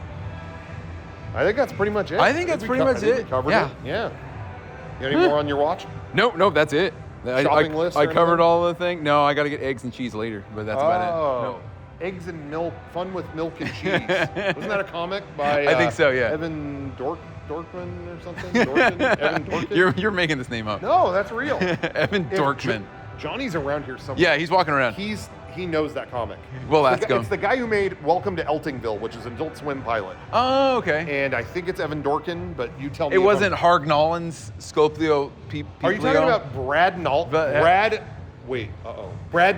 I think that's pretty much it. I think that's pretty much it. We covered it. Yeah. You got any more on your watch? No, that's it. Shopping list? I covered all the thing. No, I got to get eggs and cheese later, but that's about it. Oh. Eggs and Milk, Fun with Milk and Cheese. Wasn't that a comic by I think so, yeah. Evan Dorkman or something? Evan Dorkin? You're making this name up. No, that's real. Evan Dorkman. Johnny's around here somewhere. Yeah, he's walking around. He knows that comic. We'll ask him. It's the guy who made Welcome to Eltingville, which is an Adult Swim pilot. Oh, okay. And I think it's Evan Dorkin, but you tell me. It wasn't Harg Nolan's Scopio Are you talking about Brad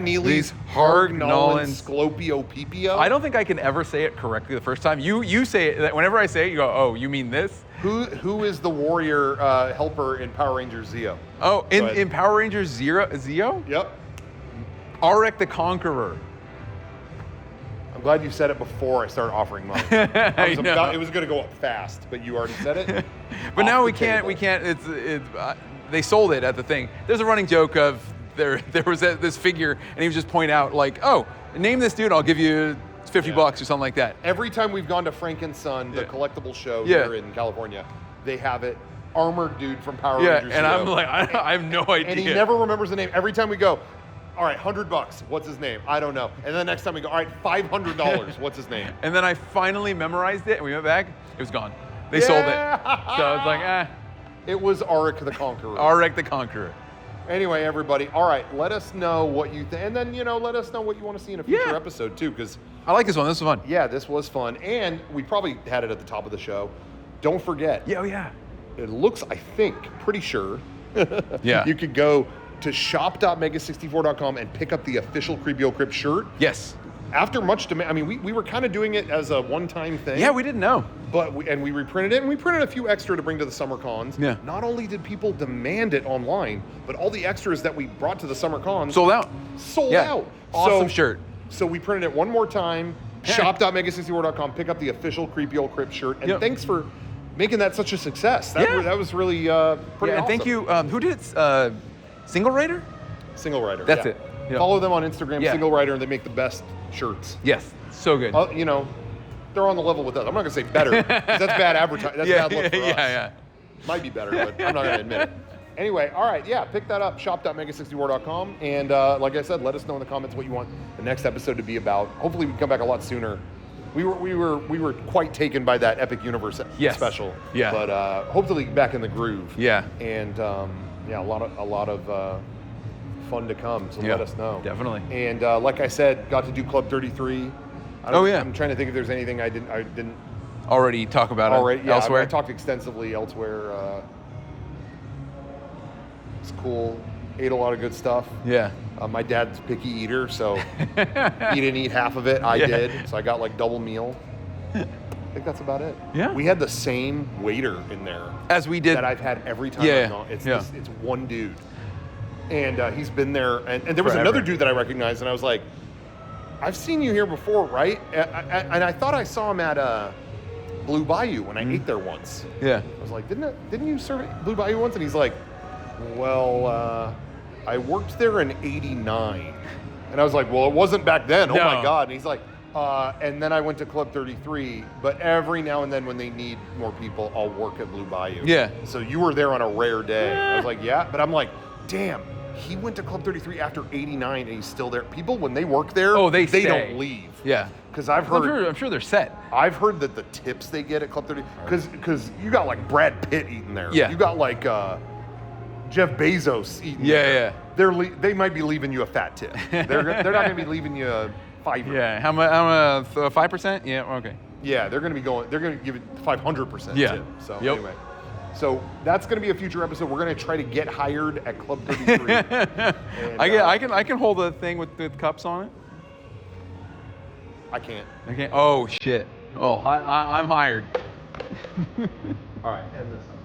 Neely's Harg Nolan's Sclopio Pipio? I don't think I can ever say it correctly the first time. You say it. Whenever I say it, you go, oh, you mean this? Who is the warrior helper in Power Rangers Zeo? Oh, in Power Rangers Zeo? Yep. Arik the Conqueror. I'm glad you said it before I started offering money. It was going to go up fast, but you already said it. But now we can't. We can't. They sold it at the thing. There's a running joke of there was this figure, and he would just point out like, oh, name this dude, I'll give you $50 or something like that. Every time we've gone to Frank and Son, the collectible show here in California, they have it. Armored dude from Power Rangers. And I'm like, I have no idea. And he never remembers the name. Every time we go, all right, $100. What's his name? I don't know. And then the next time we go, all right, $500. What's his name? And then I finally memorized it, and we went back. It was gone. They sold it. So it's like, It was Arik the Conqueror. Arik the Conqueror. Anyway, everybody, all right, let us know what you think. And then, let us know what you want to see in a future episode, too, because I like this one. This was fun. Yeah, this was fun. And we probably had it at the top of the show. Don't forget. Yeah, oh, yeah. It looks, I think, pretty sure. Yeah. You could go to shop.mega64.com and pick up the official Creepy Old Crypt shirt. Yes. After much demand, I mean, we were kind of doing it as a one-time thing. Yeah, we didn't know. But we reprinted it, and we printed a few extra to bring to the summer cons. Yeah. Not only did people demand it online, but all the extras that we brought to the summer cons sold out. Awesome shirt. So we printed it one more time. Shop.mega64.com. Pick up the official Creepy Old Crypt shirt. And thanks for making that such a success. That was really pretty awesome. And thank you. Who did it? Single Rider? Single Rider. That's it. Yep. Follow them on Instagram, Single Rider, and they make the best shirts. Yes, so good. They're on the level with us. I'm not gonna say better, 'cause that's bad advertising. That's bad look for us. Yeah. Might be better, but I'm not gonna admit it. Anyway, all right, pick that up. Shop.mega64.com, and like I said, let us know in the comments what you want the next episode to be about. Hopefully, we can come back a lot sooner. We were quite taken by that Epic Universe special. Yeah. But hopefully, back in the groove. Yeah. And a lot of fun to come. So let us know. Definitely. And like I said, got to do Club 33. I'm trying to think if there's anything I didn't already talk about elsewhere. I talked extensively elsewhere. It's cool. Ate a lot of good stuff. Yeah. My dad's a picky eater, so he didn't eat half of it. I did, so I got like double meal. I think that's about it. Yeah. We had the same waiter in there as we did that I've had every time I've gone. It's one dude, and he's been there. And there was another dude that I recognized, and I was like, I've seen you here before, right? And I thought I saw him at Blue Bayou when I ate there once. Yeah. I was like, didn't you serve at Blue Bayou once? And he's like, well, I worked there in '89. And I was like, well, it wasn't back then. Oh my God. And he's like, and then I went to Club 33, but every now and then when they need more people, I'll work at Blue Bayou. Yeah. So you were there on a rare day. I was like, yeah. But I'm like, damn. He went to Club 33 after '89 and he's still there. People, when they work there, they don't leave. Yeah. Because I've heard... I'm sure they're set. I've heard that the tips they get at Club 30... Because you got like Brad Pitt eating there. Yeah. You got like Jeff Bezos eating there. Yeah. They might be leaving you a fat tip. They're not going to be leaving you a $5. Yeah. How much? 5%? Yeah. Okay. Yeah. They're going to give it 500% tip. So anyway. So that's going to be a future episode. We're going to try to get hired at Club 33. And, I can hold a thing with cups on it. I can't. I can't. Oh shit. Oh, I'm hired. All right. End this up.